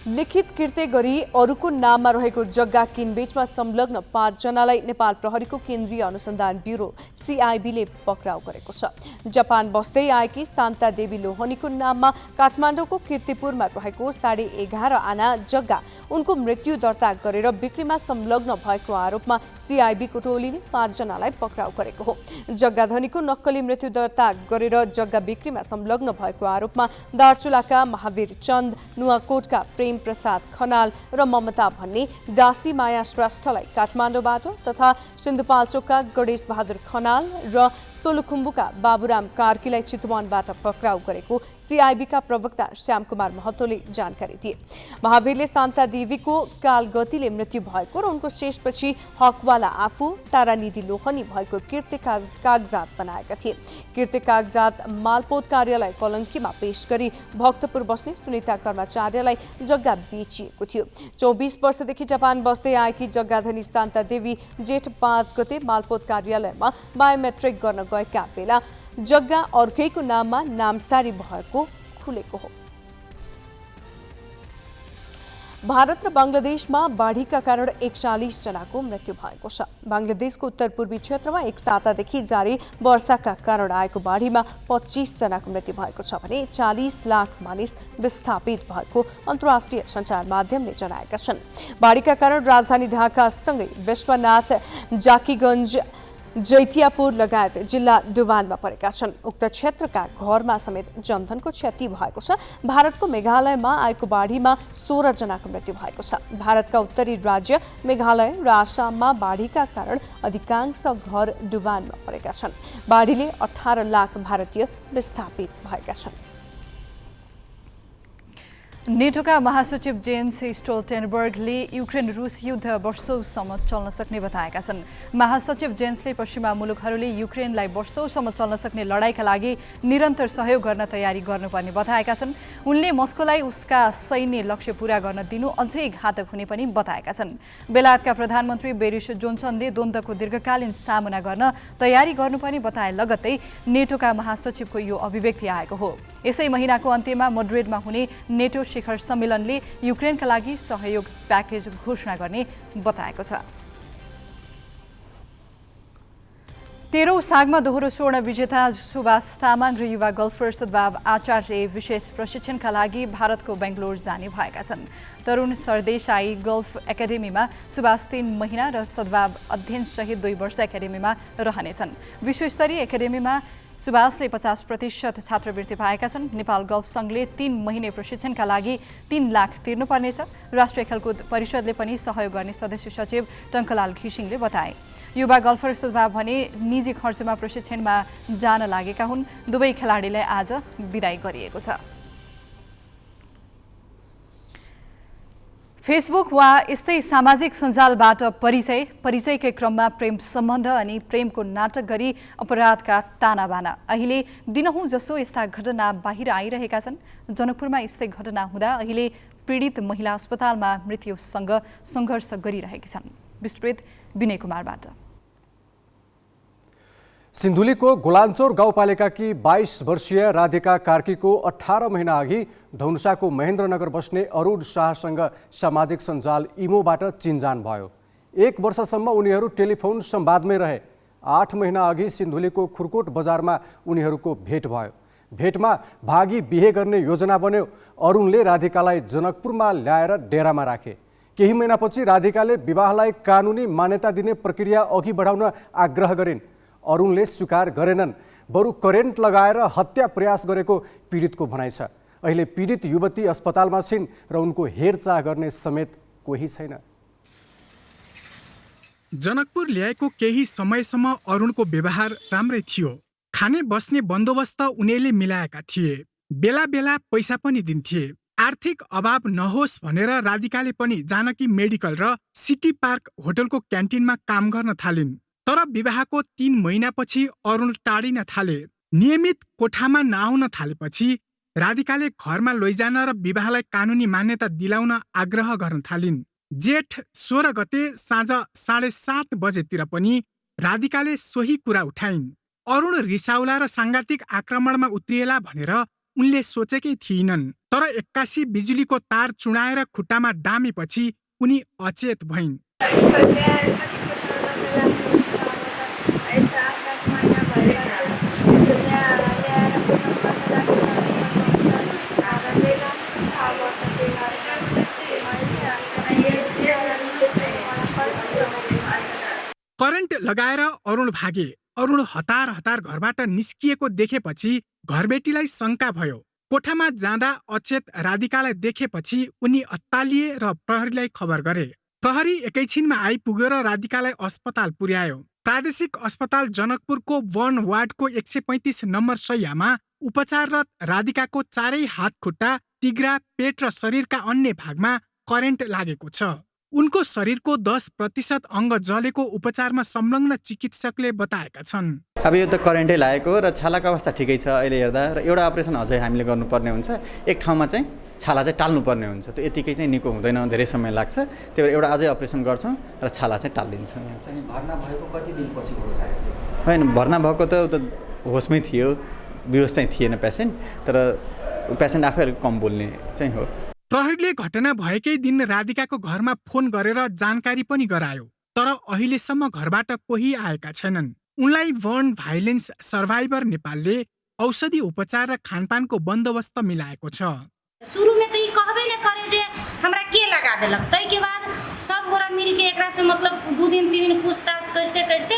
लिखित कृत्य गरी अरूको नाममा रहेको जग्गा किनबेचमा संलग्न 5 जनालाई नेपाल प्रहरीको केन्द्रीय अनुसन्धान ब्युरो सीआईबीले पक्राउ गरेको छ। जापान बस्दै आएकी शान्ता देवी लोहनीको नाममा काठमाडौँको कीर्तिपुरमा रहेको 11.5 आना जग्गा उनको मृत्यु दर्ता गरेर बिक्रीमा संलग्न भएको आरोपमा सीआईबीको टोलीले 5 जनालाई पक्राउ गरेको हो। जग्गा धनीको नक्कली मृत्यु दर्ता गरेर जग्गा बिक्रीमा संलग्न भएको आरोपमा दार्चुलाका महावीर चन्द, नुवाकोटका प्रेम प्रसाद खनाल र ममता भन्ने डासी माया श्रेष्ठलाई काठमाडौँबाट तथा सिन्धुपाल्चोकका गणेश बहादुर खनाल र सोलुखुम्बुका बाबुराम कार्कीलाई चितवनबाट पक्राउ गरेको सीआईबीका प्रवक्ता श्यामकुमार महतोले जानकारी दिए। महावीरले शान्ता देवीको कालगतिले मृत्यु भएको र उनको शेषपछि हकवाला आफू तारानिधि लोहनी भएको कीर्ति कागजात बनाएका थिए। कीर्ति कागजात मालपोत कार्यालय कलङ्कीमा पेश गरी भक्तपुर बस्ने सुनिता कर्मचार्यलाई जग्गा बेचिएको थियो। 24 वर्षदेखि जापान बस्दै आएकी जग्गाधनी शान्ता देवी जेठ 5 गते मालपोत कार्यालयमा बायोमेट्रिक गर्न गएका बेला जग्गा अर्कैको नाममा नामसारी भएको खुलेको हो। भारत र बंगलादेशमा बाढीका कारण 41 जनाको मृत्यु भएको छ। बंगलादेशको उत्तर पूर्वी क्षेत्रमा एक सातादेखि जारी वर्षाका कारण आएको बाढीमा 25 जनाको मृत्यु भएको छ भने 40 लाख मानिस विस्थापित भएको अन्तर्राष्ट्रिय सञ्चार माध्यमले जनाएका छन्। बाढीका कारण राजधानी ढाकासँगै विश्वनाथ, जाकीगञ्ज, जैतियापुर लगायत जिल्ला डुबानमा परेका छन्। उक्त क्षेत्रका घरमा समेत जनधनको क्षति भएको छ। भारतको मेघालयमा आएको बाढीमा 16 जनाको मृत्यु भएको छ। भारतका उत्तरी राज्य मेघालय र आसाममा बाढीका कारण अधिकांश घर डुबानमा परेका छन्। बाढीले 18 लाख भारतीय विस्थापित भएका छन्। नेटोका महासचिव जेन्स स्टोल्टेनबर्गले युक्रेन रुस युद्ध वर्षौंसम्म चल्न सक्ने बताएका छन्। महासचिव जेन्सले पश्चिमा मुलुकहरूले युक्रेनलाई वर्षौंसम्म चल्न सक्ने लडाईँका लागि निरन्तर सहयोग गर्न तयारी गर्नुपर्ने बताएका छन्। उनले मस्कोलाई उसका सैन्य लक्ष्य पूरा गर्न दिनु अझै घातक हुने पनि बताएका छन्। बेलायतका प्रधानमन्त्री बोरिस जोन्सनले द्वन्द्वको दीर्घकालीन सामना गर्न तयारी गर्नुपर्ने बताए लगत्तै नेटोका महासचिवको यो अभिव्यक्ति आएको हो। यसै महिनाको अन्त्यमा मड्रिडमा हुने नेटो शिखर सम्मेलनले युक्रेनका लागि सहयोग प्याकेज घोषणा गर्ने बताएको छ। 13औं सागमा दोहोरो स्वर्ण विजेता सुभाष तामाङ र युवा गल्फर सद्भाव आचार्य विशेष प्रशिक्षणका लागि भारतको बेङ्गलोर जाने भएका छन्। तरुण सरदेसाई गल्फ एकाडेमीमा सुभाष 3 महिना र सद्भाव अध्ययनसहित 2 वर्ष एकाडेमीमा रहनेछन्। विश्वस्तरीय एकाडेमीमा सुभाषले 50% छात्रवृत्ति पाएका छन्। नेपाल गल्फ सङ्घले 3 महिने प्रशिक्षणका लागि 3 लाख तिर्नुपर्नेछ। राष्ट्रिय खेलकुद परिषदले पनि सहयोग गर्ने सदस्य सचिव टङ्कलाल घिसिङले बताए। युवा गल्फर सद्भाव भने निजी खर्चमा प्रशिक्षणमा जान लागेका हुन्। दुवै खेलाडीलाई आज बिदाई गरिएको छ। फेसबुक वा यस्तै सामाजिक सञ्जालबाट परिचयकै क्रममा प्रेम सम्बन्ध अनि प्रेमको नाटक गरी अपराधका तानाबाना अहिले दिनहुँ जसो यस्ता घटना बाहिर आइरहेका छन्। जनकपुरमा यस्तै घटना हुँदा अहिले पीडित महिला अस्पतालमा मृत्युसँग सङ्घर्ष गरिरहेकी छन्। विस्तृत विनय कुमारबाट। सिन्धुलीको गोलाञ्चोर गाउँपालिकाकी 22 वर्षीय राधिका कार्कीको 18 महिना अघि धनुषाको महेन्द्रनगर बस्ने अरुण शाहसँग सामाजिक सञ्जाल इमोबाट चिनजान भयो। 1 वर्षसम्म उनीहरू टेलिफोन संवादमै रहे। 8 महिना अघि सिन्धुलीको खुरकोट बजारमा उनीहरूको भेट भयो। भेटमा भागी बिहे गर्ने योजना बन्यो। अरुणले राधिकालाई जनकपुरमा ल्याएर डेरामा राखे। केही महिनापछि राधिकाले विवाहलाई कानुनी मान्यता दिने प्रक्रिया अघि बढाउन आग्रह गरिन्। अरुणले स्वीकार गरेनन्, बरु करेन्ट लगाएर हत्या प्रयास गरेको पीडितको भनाइ छ। अहिले पीडित युवती अस्पतालमा छिन् र उनको हेरचाह गर्ने समेत कोही छैन। जनकपुर ल्याएको केही समयसम्म अरुणको व्यवहार राम्रै थियो। खाने बस्ने बन्दोबस्त उनीहरूले मिलाएका थिए। बेला बेला पैसा पनि दिन्थे। आर्थिक अभाव नहोस् भनेर राधिकाले पनि जानकी मेडिकल र सिटी पार्क होटलको क्यान्टिनमा काम गर्न थालिन्। तर विवाहको 3 महिनापछि अरुण टाढिन थाले। नियमित कोठामा नआउन थालेपछि राधिकाले घरमा लैजान र विवाहलाई कानुनी मान्यता दिलाउन आग्रह गर्न थालिन्। जेठ 16 गते साँझ 7:30 बजेतिर पनि राधिकाले सोही कुरा उठाइन्। अरुण रिसाउला र साङ्घातिक आक्रमणमा उत्रिएला भनेर उनले सोचेकै थिइनन्। तर 81 बिजुलीको तार चुडाएर खुट्टामा डामेपछि उनी अचेत भइन्। करेन्ट लगाएर अरुण भागे। अरुण हतार हतार घरबाट निस्किएको देखेपछि घरबेटीलाई शङ्का भयो। कोठामा जाँदा अचेत राधिकालाई देखेपछि उनी अत्तालिए र प्रहरीलाई खबर गरे। प्रहरी एकैछिनमा आइपुग्यो र राधिकालाई अस्पताल पुर्यायो। प्रादेशिक अस्पताल जनकपुरको 1 वार्डको 135 नम्बर शय्यामा उपचाररत राधिकाको चारै हात खुट्टा, तिघ्रा, पेट र शरीरका अन्य भागमा करेन्ट लागेको छ। उनको शरीरको 10% अङ्ग जलेको उपचारमा संलग्न चिकित्सकले बताएका छन्। अब यो त करेन्टै लागेको र छालाको अवस्था ठिकै छ अहिले हेर्दा, र एउटा अपरेसन अझै हामीले गर्नुपर्ने हुन्छ। एक ठाउँमा चाहिँ छाला चाहिँ टाल्नुपर्ने हुन्छ, त्यो यतिकै चाहिँ निको हुँदैन, धेरै समय लाग्छ। त्यही भएर एउटा अझै अपरेसन गर्छौँ र छाला चाहिँ टालिदिन्छौँ। यहाँ चाहिँ भर्ना भएको कति दिनपछि हो? होइन, भर्ना भएको त होसमै थियो, बेहोस चाहिँ थिएन पेसेन्ट, तर पेसेन्ट आफै अलिक कम बोल्ने चाहिँ हो। प्रहरीले घटना भएकै दिन राधिकाको घरमा फोन गरेर जानकारी पनि गरायो, तर अहिलेसम्म घरबाट कोही आएका छैनन्। उनलाई बर्न भाइलेन्स सर्भाइभर नेपालले औषधि उपचार र खानपानको बन्दोबस्त मिलाएको छ। शुरू में तो ये कहबे न करे जे हमरा के लगा देलक, तै के बाद सब गोरा मिल के एकरा से मतलब 2 दिन 3 दिन पूछताछ करते करते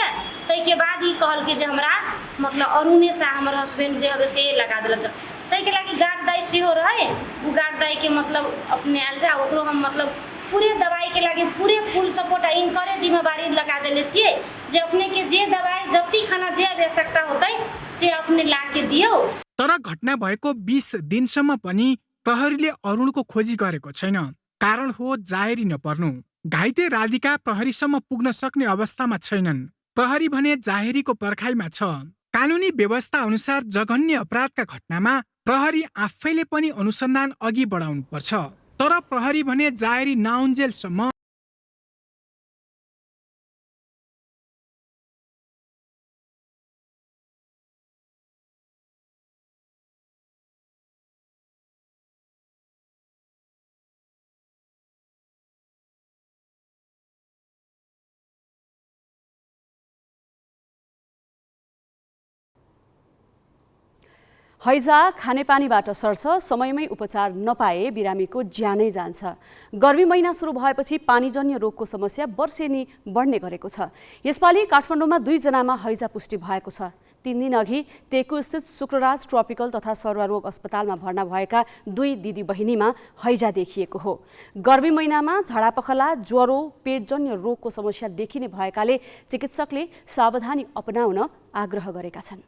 तै के बाद ही कहल के जे हमरा मतलब अरुणे सा हमर हस्बैंड जे हबे से लगा देलक। तै के लागी गार्ड दाई से हो रहे, उ गार्ड दाई के मतलब अपने आल जा ओकरो हम मतलब पूरे दवाई के लागी पूरे फुल सपोर्ट इनकरे जिम्मेवारी लगा देले छिए जे अपने के जे दवाई जति खाना जे आवश्यकता होतै से अपने ला के दियो। तर घटना भएको 20 दिनसम्म पनि प्रहरीले अरुणको खोजी गरेको छैन। कारण हो जाहेरी नपर्नु। घाइते राधिका प्रहरीसम्म पुग्न सक्ने अवस्थामा छैनन्। प्रहरी भने जाहेरीको पर्खाइमा छ। कानुनी व्यवस्था अनुसार जघन्य अपराधका घटनामा प्रहरी आफैले पनि अनुसन्धान अघि बढाउनु पर्छ। तर प्रहरी भने जाहेरी नआउन्जेलसम्म हैजा खानेपानीबाट सर्छ, समयमै उपचार नपाए बिरामीको ज्यानै जान्छ। गर्मी महिना सुरु भएपछि पानीजन्य रोगको समस्या वर्षेनी बढ्ने गरेको छ। यसपालि काठमाडौँमा 2 जनामा हैजा पुष्टि भएको छ। 3 दिन अघि टेकु स्थित शुक्रराज ट्रपिकल तथा सरुवा रोग अस्पतालमा भर्ना भएका 2 दिदी बहिनीमा हैजा देखिएको हो। गर्मी महिनामा झडापखला, ज्वरो, पेटजन्य रोगको समस्या देखिने भएकाले चिकित्सकले सावधानी अपनाउन आग्रह गरेका छन्।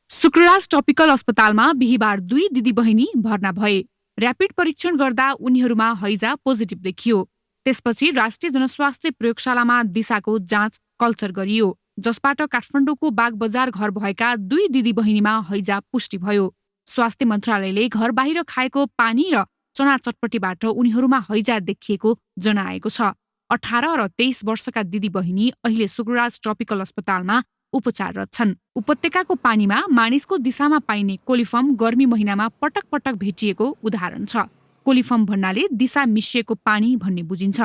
शुक्रराज ट्रपिकल अस्पतालमा बिहीबार 2 दिदी बहिनी भर्ना भए। र्यापिड परीक्षण गर्दा उनीहरूमा हैजा पोजिटिभ देखियो। त्यसपछि राष्ट्रिय जनस्वास्थ्य प्रयोगशालामा दिशाको जाँच कल्चर गरियो, जसबाट काठमाडौँको बागबजार घर भएका 2 दिदी बहिनीमा हैजा पुष्टि भयो। स्वास्थ्य मन्त्रालयले घर बाहिर खाएको पानी र चना चटपटीबाट उनीहरूमा हैजा देखिएको जनाएको छ। 18 र 23 वर्षका दिदी बहिनी अहिले शुक्रराज ट्रपिकल अस्पतालमा उपचाररत छन्। उपत्यकाको पानीमा मानिसको दिशामा पाइने कोलिफर्म गर्मी महिनामा पटक पटक भेटिएको उदाहरण छ। कोलिफर्म भन्नाले दिशा मिसिएको पानी भन्ने बुझिन्छ।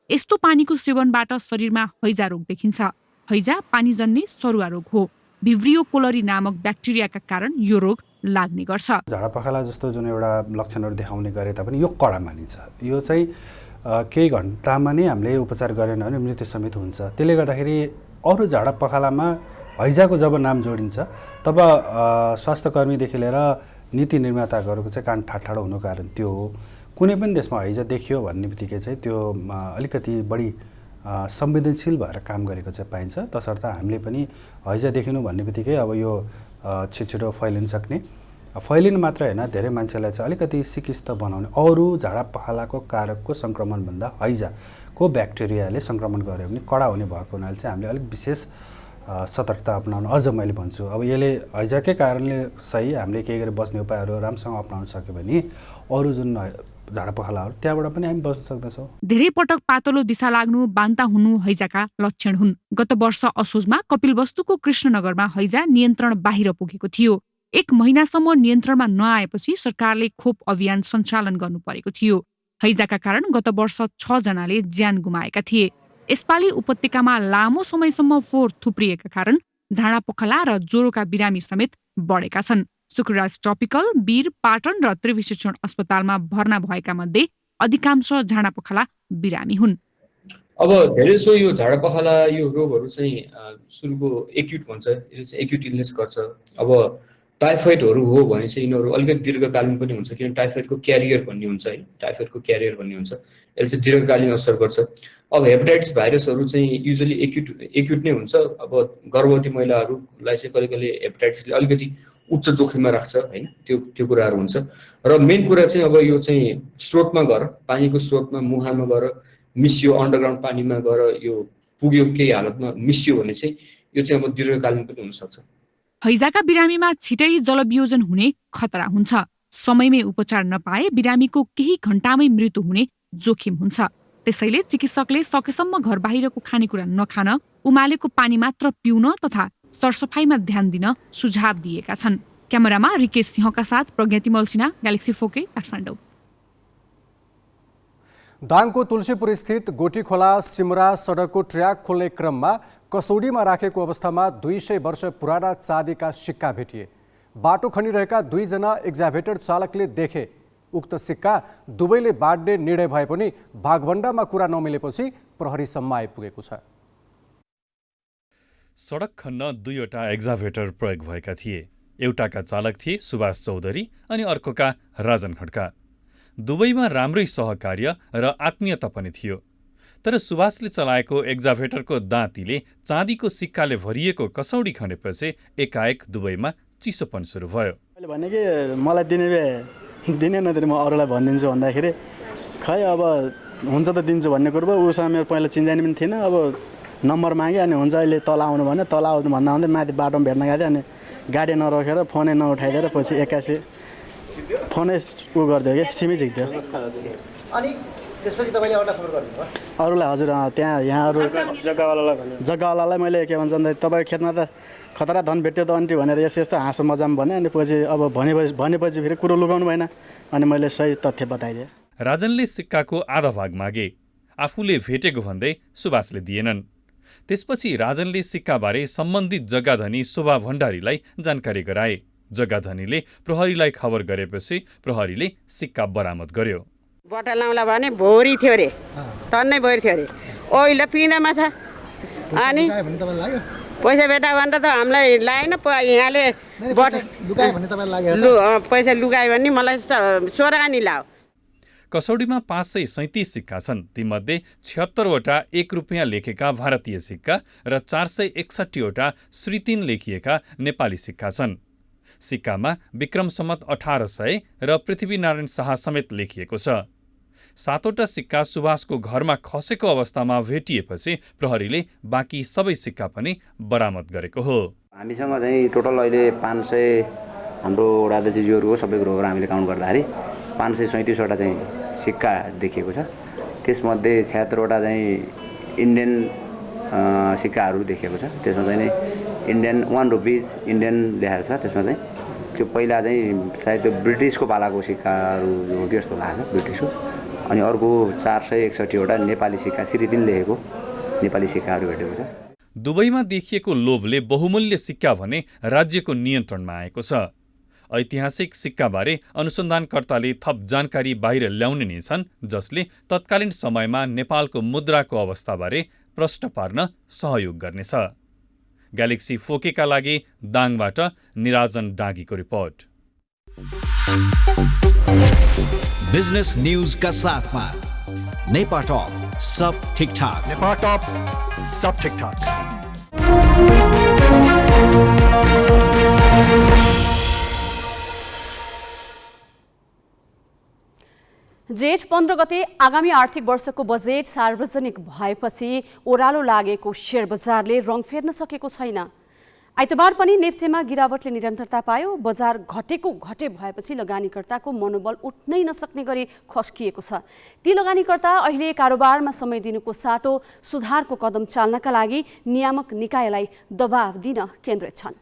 यस्तो पानीको सेवनबाट शरीरमा हैजा रोग देखिन्छ। हैजा पानीजन्य सरुवा रोग हो। भिब्रियो कोलरी नामक ब्याक्टेरियाका कारण यो रोग लाग्ने गर्छ। झाडापखाला जस्तो जुन एउटा लक्षणहरू देखाउने गरे तापनि यो कडा मानिन्छ। यो चाहिँ केही घण्टामा नै हामीले उपचार गरेन भने मृत्यु समेत हुन्छ। त्यसले गर्दाखेरि अरू झाडापखालामा हैजाको जब नाम जोडिन्छ तब स्वास्थ्यकर्मीदेखि लिएर नीति निर्माताहरूको चाहिँ कान ठाडो हुनुको कारण त्यो हो। कुनै पनि देशमा हैजा देखियो भन्ने बित्तिकै चाहिँ त्यो अलिकति बढी संवेदनशील भएर काम गरेको चाहिँ पाइन्छ। तसर्थ हामीले पनि हैजा देखिनु भन्ने बित्तिकै अब यो छिटो फैलिन सक्ने, फैलिन मात्र होइन धेरै मान्छेलाई चाहिँ अलिकति सिकिस्त बनाउने, अरू झाडा पखालाको कारकको सङ्क्रमणभन्दा हैजाको ब्याक्टेरियाले सङ्क्रमण गऱ्यो भने कडा हुने भएको हुनाले चाहिँ हामीले अलिक विशेष सतर्कता अपनाउनु अझ मैले भन्छु। अब यसले हैजाकै कारणले सही हामीले केही गरी बस्ने उपायहरू राम्रोसँग अपनाउन सक्यो भने अरू जुन झाडा पखालाहरू त्यहाँबाट पनि हामी बस्न सक्दछौँ। धेरै पटक पातलो दिशा लाग्नु, बान्ता हुनु हैजाका लक्षण हुन्। गत वर्ष असोजमा कपिलवस्तुको कृष्णनगरमा हैजा नियन्त्रण बाहिर पुगेको थियो। 1 महिनासम्म नियन्त्रणमा नआएपछि सरकारले खोप अभियान सञ्चालन गर्नु परेको थियो। हैजाका कारण गत वर्ष 6 जनाले ज्यान गुमाएका थिए। यसपालि उपत्यकामा लामो समयसम्म फोहोर थुप्रिएका कारण झाडा पखला र ज्वरोका बिरामी समेत बढेका छन्। सुकुराज ट्रपिकल, वीर, पाटन र त्रिवी शिक्षण अस्पतालमा भर्ना भएका मध्ये अधिकांश झाडा पखला बिरामी हुन्। अब धेरैसो यो झाडा पखाला यो रोगहरू चाहिँ सुरुको एक्युट भन्छ, यो चाहिँ एक्युट इलनेस गर्छ। अब टाइफाइडहरू हो भने चाहिँ यिनीहरू अलिकति दीर्घकालीन पनि हुन्छ, किनभने टाइफाइडको क्यारियर भन्ने हुन्छ है, टाइफाइडको क्यारियर भन्ने हुन्छ, यसले चाहिँ दीर्घकालीन असर गर्छ। अब हेपाटाइटिस भाइरसहरू चाहिँ युजली एक्युट नै हुन्छ। अब गर्भवती महिलाहरूलाई चाहिँ कहिले कहिले हेपाटाइटिसले अलिकति उच्च जोखिममा राख्छ होइन, त्यो कुराहरू हुन्छ। र मेन कुरा चाहिँ अब यो चाहिँ स्रोतमा गएर, पानीको स्रोतमा मुहानमा गएर मिसियो, अन्डरग्राउन्ड पानीमा गएर यो पुग्यो, केही हालतमा मिसियो भने चाहिँ यो चाहिँ अब दीर्घकालीन पनि हुनसक्छ। हैजाका बिरामीमा छिटै जलवियोजन हुने खतरा हुन्छ। समयमै उपचार नपाए बिरामीको केही घण्टामै मृत्यु हुने जोखिम हुन्छ। त्यसैले चिकित्सकले सकेसम्म घर बाहिरको खानेकुरा नखान, उमालेको पानी मात्र पिउन तथा सरसफाइमा ध्यान दिन सुझाव दिएका छन्। क्यामेरामा रिकेश सिंहका साथ प्रज्ञातिमल सिन्हा, ग्यालेक्सी 4K, काठमाडौँ। दाङको तुलसीपुर स्थित गोटी खोला सिमरा सडकको ट्र्याक खोल्ने क्रममा कसौडीमा राखेको अवस्थामा 200 वर्ष पुराना चाँदीका सिक्का भेटिए। बाटो खनिरहेका 2 जना एक्जाभेटर चालकले देखे। उक्त सिक्का दुवैले बाँड्ने निर्णय भए पनि भागभण्डामा कुरा नमिलेपछि प्रहरीसम्म आइपुगेको छ। सडक खन्न 2वटा एक्जाभेटर प्रयोग भएका थिए। एउटाका चालक थिए सुभाष चौधरी अनि अर्कोका राजन खड्का। दुवैमा राम्रै सहकार्य र आत्मीयता पनि थियो। तर सुभाषले चलाएको एक्जाभेटरको दाँतीले चाँदीको सिक्काले भरिएको कसौडी खनेपछि एकाएक दुवैमा चिसोपन सुरु भयो। मैले भने कि मलाई दिने नदिने म अरूलाई भनिदिन्छु भन्दाखेरि खै अब हुन्छ त दिन्छु भन्ने कुरो भयो। उसँग मेरो पहिला चिन्जानी पनि थिएन। अब नम्बर माग्यो अनि हुन्छ अहिले तल आउनु भने तल आउनु भन्दा भन्दै माथि बाटोमा भेट्न गएको थिएँ। अनि गाडी नरोकेर फोनै नउठाइदिएर पछि 81 फोनै उ गरिदियो कि सिमी झिक्थ्यो। अनि त्यसपछि तपाईँले अरूलाई खबर गरिदिनु भयो? अरूलाई हजुर, त्यहाँ यहाँ अरू जग्गावालालाई मैले के भन्छ भन्दा तपाईँको खेतमा त खतरा धन भेट्यो त अन्टी भनेर यस्तो यस्तो हाँसो मजाम भने। अनि पछि अब भनेपछि फेरि कुरो लुकाउनु भएन। अनि मैले सही तथ्य बताइदिएँ। राजनले सिक्काको आधा भाग मागे। आफूले भेटेको भन्दै सुभाषले दिएनन्। त्यसपछि राजनले सिक्काबारे सम्बन्धित जग्गाधनी शोभा भण्डारीलाई जानकारी गराए। जग्गाधनीले प्रहरीलाई खबर गरेपछि प्रहरीले सिक्का बरामद गर्यो। बट्टा लाउँला भने भोरी थियो अरे, टन्नै भोरी थियो अरे, ओइलो पिँदामा छ। अनि पैसा बेटा भनेर त हामीलाई लागेन। यहाँले पैसा लुगायो भने मलाई 16 आनी लाओ। कसौडीमा 537 सिक्का छन्। तीमध्ये 76वटा 1 रुपियाँ लेखेका भारतीय सिक्का र 461वटा श्रीतिन लेखिएका नेपाली सिक्का छन्। सिक्कामा विक्रम सम्वत 1800 र पृथ्वीनारायण शाह समेत लेखिएको छ। 7वटा सिक्का सुभाषको घरमा खसेको अवस्थामा भेटिएपछि प्रहरीले बाँकी सबै सिक्का पनि बरामद गरेको हो। हामीसँग चाहिँ टोटल अहिले 500 हाम्रो राधाजीज्यूहरू हो, सबै ग्रोहहरू हामीले काउन्ट गर्दाखेरि 537वटा चाहिँ सिक्का देखिएको छ। त्यसमध्ये 76वटा चाहिँ इन्डियन सिक्काहरू देखिएको छ। त्यसमा चाहिँ इन्डियन 1 रुपिज इन्डियन लेखेको छ। त्यसमा चाहिँ त्यो पहिला चाहिँ सायद त्यो ब्रिटिसको पालाको सिक्काहरू हो कि जस्तो लाग्छ, ब्रिटिसको। अनि अर्को 461वटा नेपाली सिक्का श्रीदिन लेखेको नेपाली सिक्काहरू भेटेको छ। दुबईमा देखिएको लोभले बहुमूल्य सिक्का भने राज्यको नियन्त्रणमा आएको छ। ऐतिहासिक सिक्काबारे अनुसन्धानकर्ताले थप जानकारी बाहिर ल्याउने नै छन्, जसले तत्कालीन समयमा नेपालको मुद्राको अवस्थाबारे प्रश्न पार्न सहयोग गर्नेछ। ग्यालेक्सी 4K का लागि दाङबाट निराजन डाँगीको रिपोर्ट। बिजनेस न्यूज का साथमा नेपा टॉप सब ठीक ठाक। नेपा टॉप सब ठीक ठाक। जेठ 15 गते आगामी आर्थिक वर्षको बजेट सार्वजनिक भएपछि ओह्रालो लागेको शेयर बजारले रङ फेर्न सकेको छैन। आइतबार पनि नेप्सेमा गिरावटले निरन्तरता पायो। बजार घटेको घटे भएपछि लगानीकर्ताको मनोबल उठ्नै नसक्ने गरी खस्किएको छ। ती लगानीकर्ता अहिले कारोबारमा समय दिनुको साटो सुधारको कदम चाल्नका लागि नियामक निकायलाई दबाव दिन केन्द्रित छन्।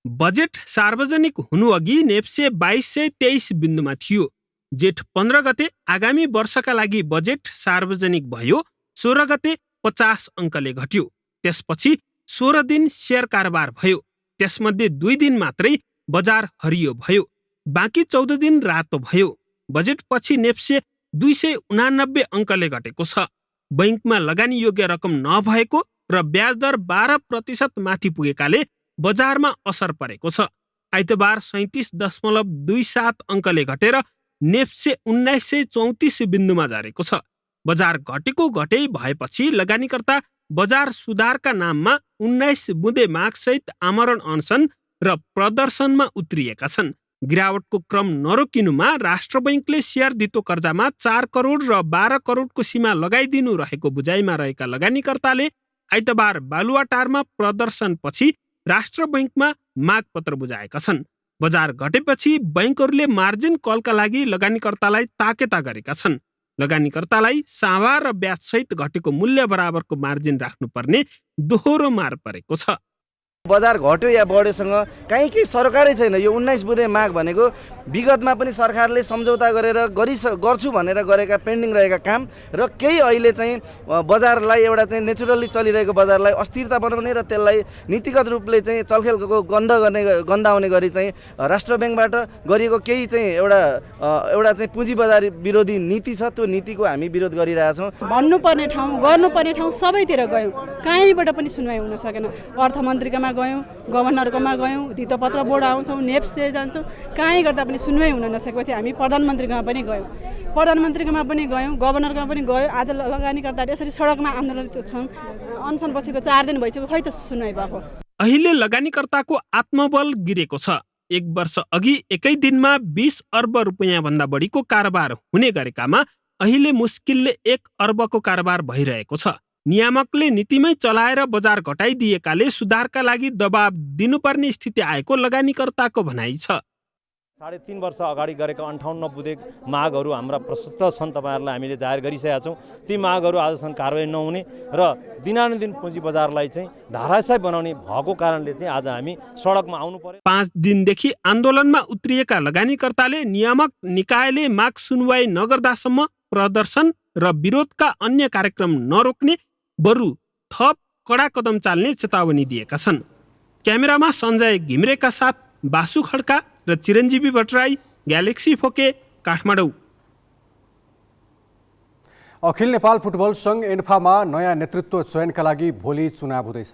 बजेट सार्वजनिक हुनुअघि नेप्से 2223 बिन्दुमा थियो। जेठ 15 गते आगामी वर्षका लागि बजेट सार्वजनिक भयो। 16 गते 50 अङ्कले घट्यो। त्यसपछि 16 दिन शेयर कारोबार भयो। त्यसमध्ये 2 दिन मात्रै बजार हरियो भयो। बाँकी 14 दिन रातो भयो। बजेटपछि नेप्से 289 अङ्कले घटेको छ। बैंकमा लगानी योग्य रकम नभएको र ब्याज दर 12% माथि पुगेकाले बजारमा असर परेको छ। आइतबार 37.27 अङ्कले घटेर नेप्से 1934 बिन्दुमा झरेको छ। बजार घटेको घटै भएपछि लगानीकर्ता बजार सुधारका नाममा 19 बुँदे मागसहित आमरण अनसन र प्रदर्शनमा उत्रिएका छन्। गिरावटको क्रम नरोकिनुमा राष्ट्र बैंकले शेयर धितो कर्जामा 4 करोड र 12 करोडको सीमा लगाइदिनु रहेको बुझाइमा रहेका लगानीकर्ताले आइतबार बालुवाटारमा प्रदर्शनपछि राष्ट्र बैंकमा मागपत्र बुझाएका छन्। बजार घटेपछि बैंकहरूले मार्जिन कलका लागि लगानीकर्तालाई ताकेता गरेका छन्। लगानीकर्तालाई सावा र ब्याजसहित घटेको मूल्य बराबरको मार्जिन राख्नुपर्ने दोहोरो मार परेको छ। बजार घट्यो या बढ्योसँग कहीँ केही सरकारै छैन। यो 19 बुँदे माग भनेको विगतमा पनि सरकारले सम्झौता गरेर गर्छु भनेर गरेका पेन्डिङ रहेका काम र केही अहिले चाहिँ बजारलाई एउटा चाहिँ नेचुरली चलिरहेको बजारलाई अस्थिरता बनाउने र त्यसलाई नीतिगत रूपले चाहिँ चलखेलको गन्दाउने गरी चाहिँ राष्ट्र ब्याङ्कबाट गरिएको केही चाहिँ एउटा चाहिँ पुँजी बजार विरोधी नीति छ। त्यो नीतिको हामी विरोध गरिरहेछौँ। भन्नुपर्ने ठाउँ गर्नुपर्ने ठाउँ सबैतिर गयौँ, कहीँबाट पनि सुनवाई हुन सकेन। अर्थमन्त्रीकोमा गयौँ, गभर्नरकोमा गयौँ, धितोपत्र बोर्ड आउँछौँ, नेप्से जान्छौँ, कहीँ गर्दा पनि सुनवाई हुन नसकेपछि हामी प्रधानमन्त्रीकोमा पनि गयौँ, गभर्नरकोमा पनि गयौँ। आज लगानीकर्ताले यसरी सडकमा आन्दोलन छन्। अनसन बसेको 4 दिन भइसक्यो, खै त सुनवाई भएको। अहिले लगानीकर्ताको आत्मबल गिरेको छ। 1 वर्ष अघि एकै दिनमा 20 अर्ब रुपैयाँ भन्दा बढीको कारोबार हुने गरेकामा अहिले मुस्किलले 1 अर्बको कारोबार भइरहेको छ। नियामकले नीतिमै चलाएर बजार घटाइदिएकाले सुधारका लागि दबाब दिनुपर्ने स्थिति आएको लगानीकर्ताको भनाइ छ। 3.5 वर्ष अगाडि गरेका 58 बुँदे मागहरू हाम्रा प्रशस्त छन्। तपाईँहरूलाई हामीले जाहेर गरिसकेका छौँ। ती मागहरू आजसम्म कारवाही नहुने र दिनानुदिन पुँजी बजारलाई चाहिँ धाराशायी बनाउने भएको कारणले चाहिँ आज हामी सडकमा आउनु पर्यो। 5 दिनदेखि आन्दोलनमा उत्रिएका लगानीकर्ताले नियामक निकायले माग सुनवाई नगर्दासम्म प्रदर्शन र विरोधका अन्य कार्यक्रम नरोक्ने बरु थप कडा कदम चाल्ने चेतावनी दिएका छन्। क्यामेरामा सञ्जय घिम्रेका साथ बासु खड्का र चिरञ्जीवी भट्टराई, ग्यालेक्सी फोके, काठमाडौँ। अखिल नेपाल फुटबल सङ्घ एन्फामा नयाँ नेतृत्व चयनका लागि भोलि चुनाव हुँदैछ।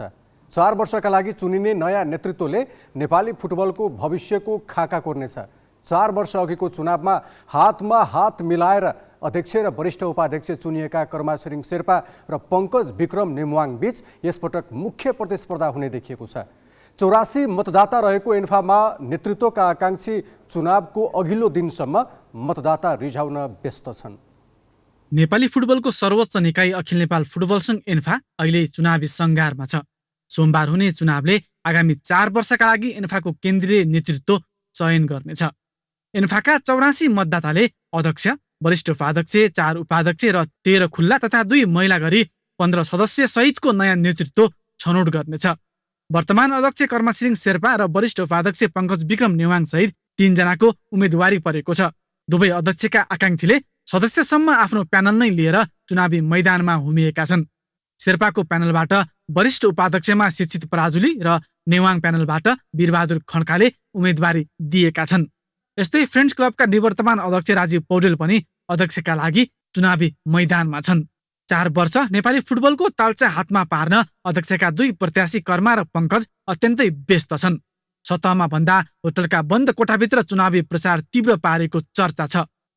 4 वर्षका लागि चुनिने नयाँ नेतृत्वले नेपाली फुटबलको भविष्यको खाका कोर्नेछ। 4 वर्ष अघिको चुनावमा हातमा हात मिलाएर अध्यक्ष र वरिष्ठ उपाध्यक्ष चुनिएका कर्मा छिरिङ शेर्पा र पङ्कज विक्रम नेमुवाङ बीच यसपटक मुख्य प्रतिस्पर्धा हुने देखिएको छ। 84 मतदाता रहेको एन्फामा नेतृत्वका आकाङ्क्षी चुनावको अघिल्लो दिनसम्म मतदाता रिझाउन व्यस्त छन्। नेपाली फुटबलको सर्वोच्च निकाय अखिल नेपाल फुटबल सङ्घ एन्फा अहिले चुनावी सङ्घारमा छ। सोमबार हुने चुनावले आगामी 4 वर्षका लागि एन्फाको केन्द्रीय नेतृत्व चयन गर्नेछ। एन्फाका 84 मतदाताले अध्यक्ष, वरिष्ठ उपाध्यक्ष, 4 उपाध्यक्ष र 13 खुल्ला तथा 2 महिला गरी 15 सदस्य सहितको नयाँ नेतृत्व छनौट गर्नेछ। वर्तमान अध्यक्ष कर्मा छिरिङ शेर्पा र वरिष्ठ उपाध्यक्ष पङ्कज विक्रम नेवाङ सहित 3 जनाको उम्मेदवारी परेको छ। दुवै अध्यक्षका आकाङ्क्षीले सदस्यसम्म आफ्नो प्यानल नै लिएर चुनावी मैदानमा हुमिएका छन्। शेर्पाको प्यानलबाट वरिष्ठ उपाध्यक्षमा शिक्षित पराजुली र नेवाङ प्यानलबाट वीरबहादुर खड्काले उम्मेदवारी दिएका छन्। यस्तै फ्रेन्ड्स क्लबका निवर्तमान अध्यक्ष राजीव पौडेल पनि अध्यक्षका लागि चुनावी मैदानमा छन्। 4 वर्ष नेपाली फुटबलको ताल्चा हातमा पार्न अध्यक्षका 2 प्रत्याशी कर्मा र पङ्कज अत्यन्तै व्यस्त छन्। सतहमा भन्दा होटलका बन्द कोठाभित्र चुनावी प्रचार तीव्र पारेको चर्चा छ।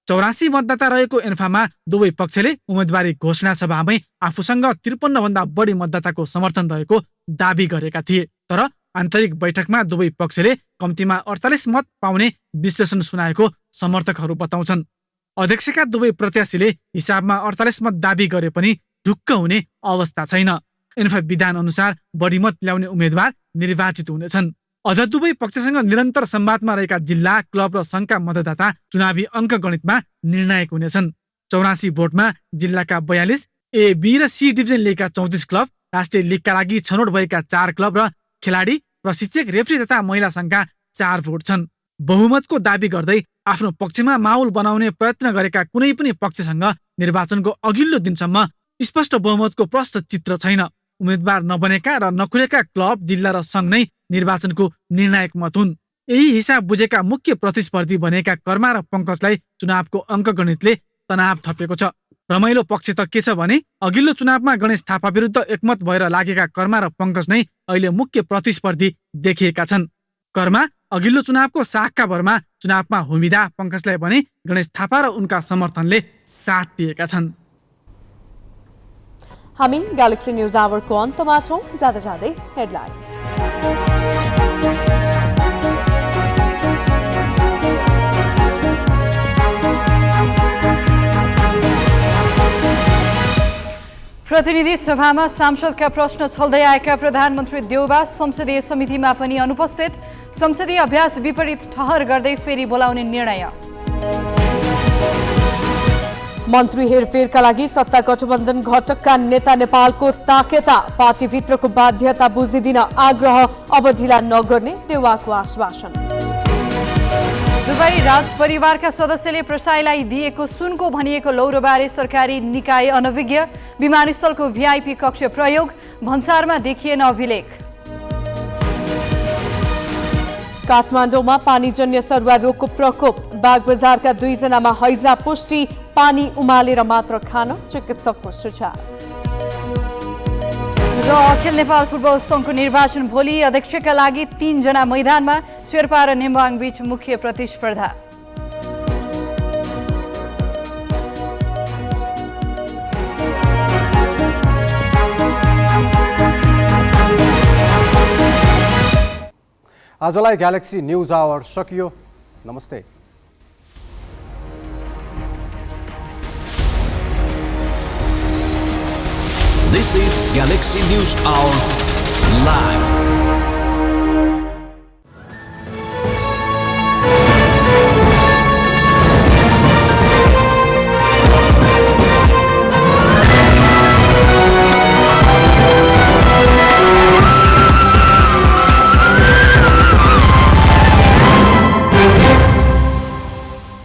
84 मतदाता रहेको एन्फामा दुवै पक्षले उम्मेदवारी घोषणा सभामै आफूसँग 53 भन्दा बढी मतदाताको समर्थन रहेको दावी गरेका थिए। तर आन्तरिक बैठकमा दुवै पक्षले कम्तीमा 48 मत पाउने विश्लेषण सुनाएको समर्थकहरू बताउँछन्। अध्यक्षका दुवै प्रत्याशीले हिसाबमा 48 मत दावी गरे पनि ढुक्क हुने अवस्था छैन। एन्फा विधान अनुसार बढी मत ल्याउने उम्मेदवार निर्वाचित हुनेछन्। अझ दुवै पक्षसँग निरन्तर संवादमा रहेका जिल्ला, क्लब र सङ्घका मतदाता चुनावी अङ्कगणितमा निर्णायक हुनेछन्। 84 भोटमा जिल्लाका 42, ए, बी र सी डिभिजन लिगका 34 क्लब, राष्ट्रिय लिगका लागि छनौट भएका 4 क्लब र खेलाडी, प्रशिक्षक, रेफ्री तथा महिला सङ्घका 4 भोट छन्। बहुमतको दावी गर्दै आफ्नो पक्षमा माहौल बनाउने प्रयत्न गरेका कुनै पनि पक्षसँग निर्वाचनको अघिल्लो दिनसम्म स्पष्ट बहुमतको प्रष्ट चित्र छैन। उम्मेदवार नबनेका र नखुलेका क्लब, जिल्ला र सङ्घ नै निर्वाचनको निर्णायक मत हुन्। यही हिसाब बुझेका मुख्य प्रतिस्पर्धी बनेका कर्मा र पङ्कजलाई चुनावको अङ्कगणितले तनाव थपेको छ। रमाइलो पक्ष त के छ भने अघिल्लो चुनावमा गणेश थापा विरुद्ध एकमत भएर लागेका कर्मा र पङ्कज नै अहिले मुख्य प्रतिस्पर्धी देखिएका छन्। कर्मा अघिल्लो चुनावको साखका भरमा चुनावमा होमिँदा पङ्कजलाई भने गणेश थापा र उनका समर्थनले साथ दिएका छन्। हामी ग्यालेक्सी न्युज आवरको अन्तमा छौँ। जाँदा जाँदै हेडलाइन्स। प्रतिनिधि सभामा सांसदका प्रश्न छल्दै आएका प्रधानमन्त्री देउबा संसदीय समितिमा पनि अनुपस्थित। संसदीय अभ्यास विपरीत ठहर गर्दै फेरि बोलाउने निर्णय। मन्त्री हेरफेरका लागि सत्ता गठबन्धन घटकका नेता नेपालको ताकेता। पार्टीभित्रको बाध्यता बुझिदिन आग्रह, अब ढिला नगर्ने देउवाको आश्वासन। दुबई राजपरिवारका सदस्यले प्रसाईलाई दिएको सुनको भनिएको लौरोबारे सरकारी निकाय अनभिज्ञ। विमानस्थलको भिआइपी कक्ष प्रयोग, भन्सारमा देखिएन अभिलेख। काठमाडौँमा पानीजन्य सरुवा रोगको प्रकोप। बागबजारका 2 जनामा हैजा पुष्टि। पानी उमालेर मात्र खान चिकित्सकको सुझाव। र अखिल नेपाल फुटबल सङ्घको निर्वाचन भोलि। अध्यक्षका लागि 3 जना मैदानमा। शेर्पा र नेम्बाङ बीच मुख्य प्रतिस्पर्धा। आजलाई ग्यालेक्सी न्युज आवर सकियो। नमस्ते। This is Galaxy News Hour Live.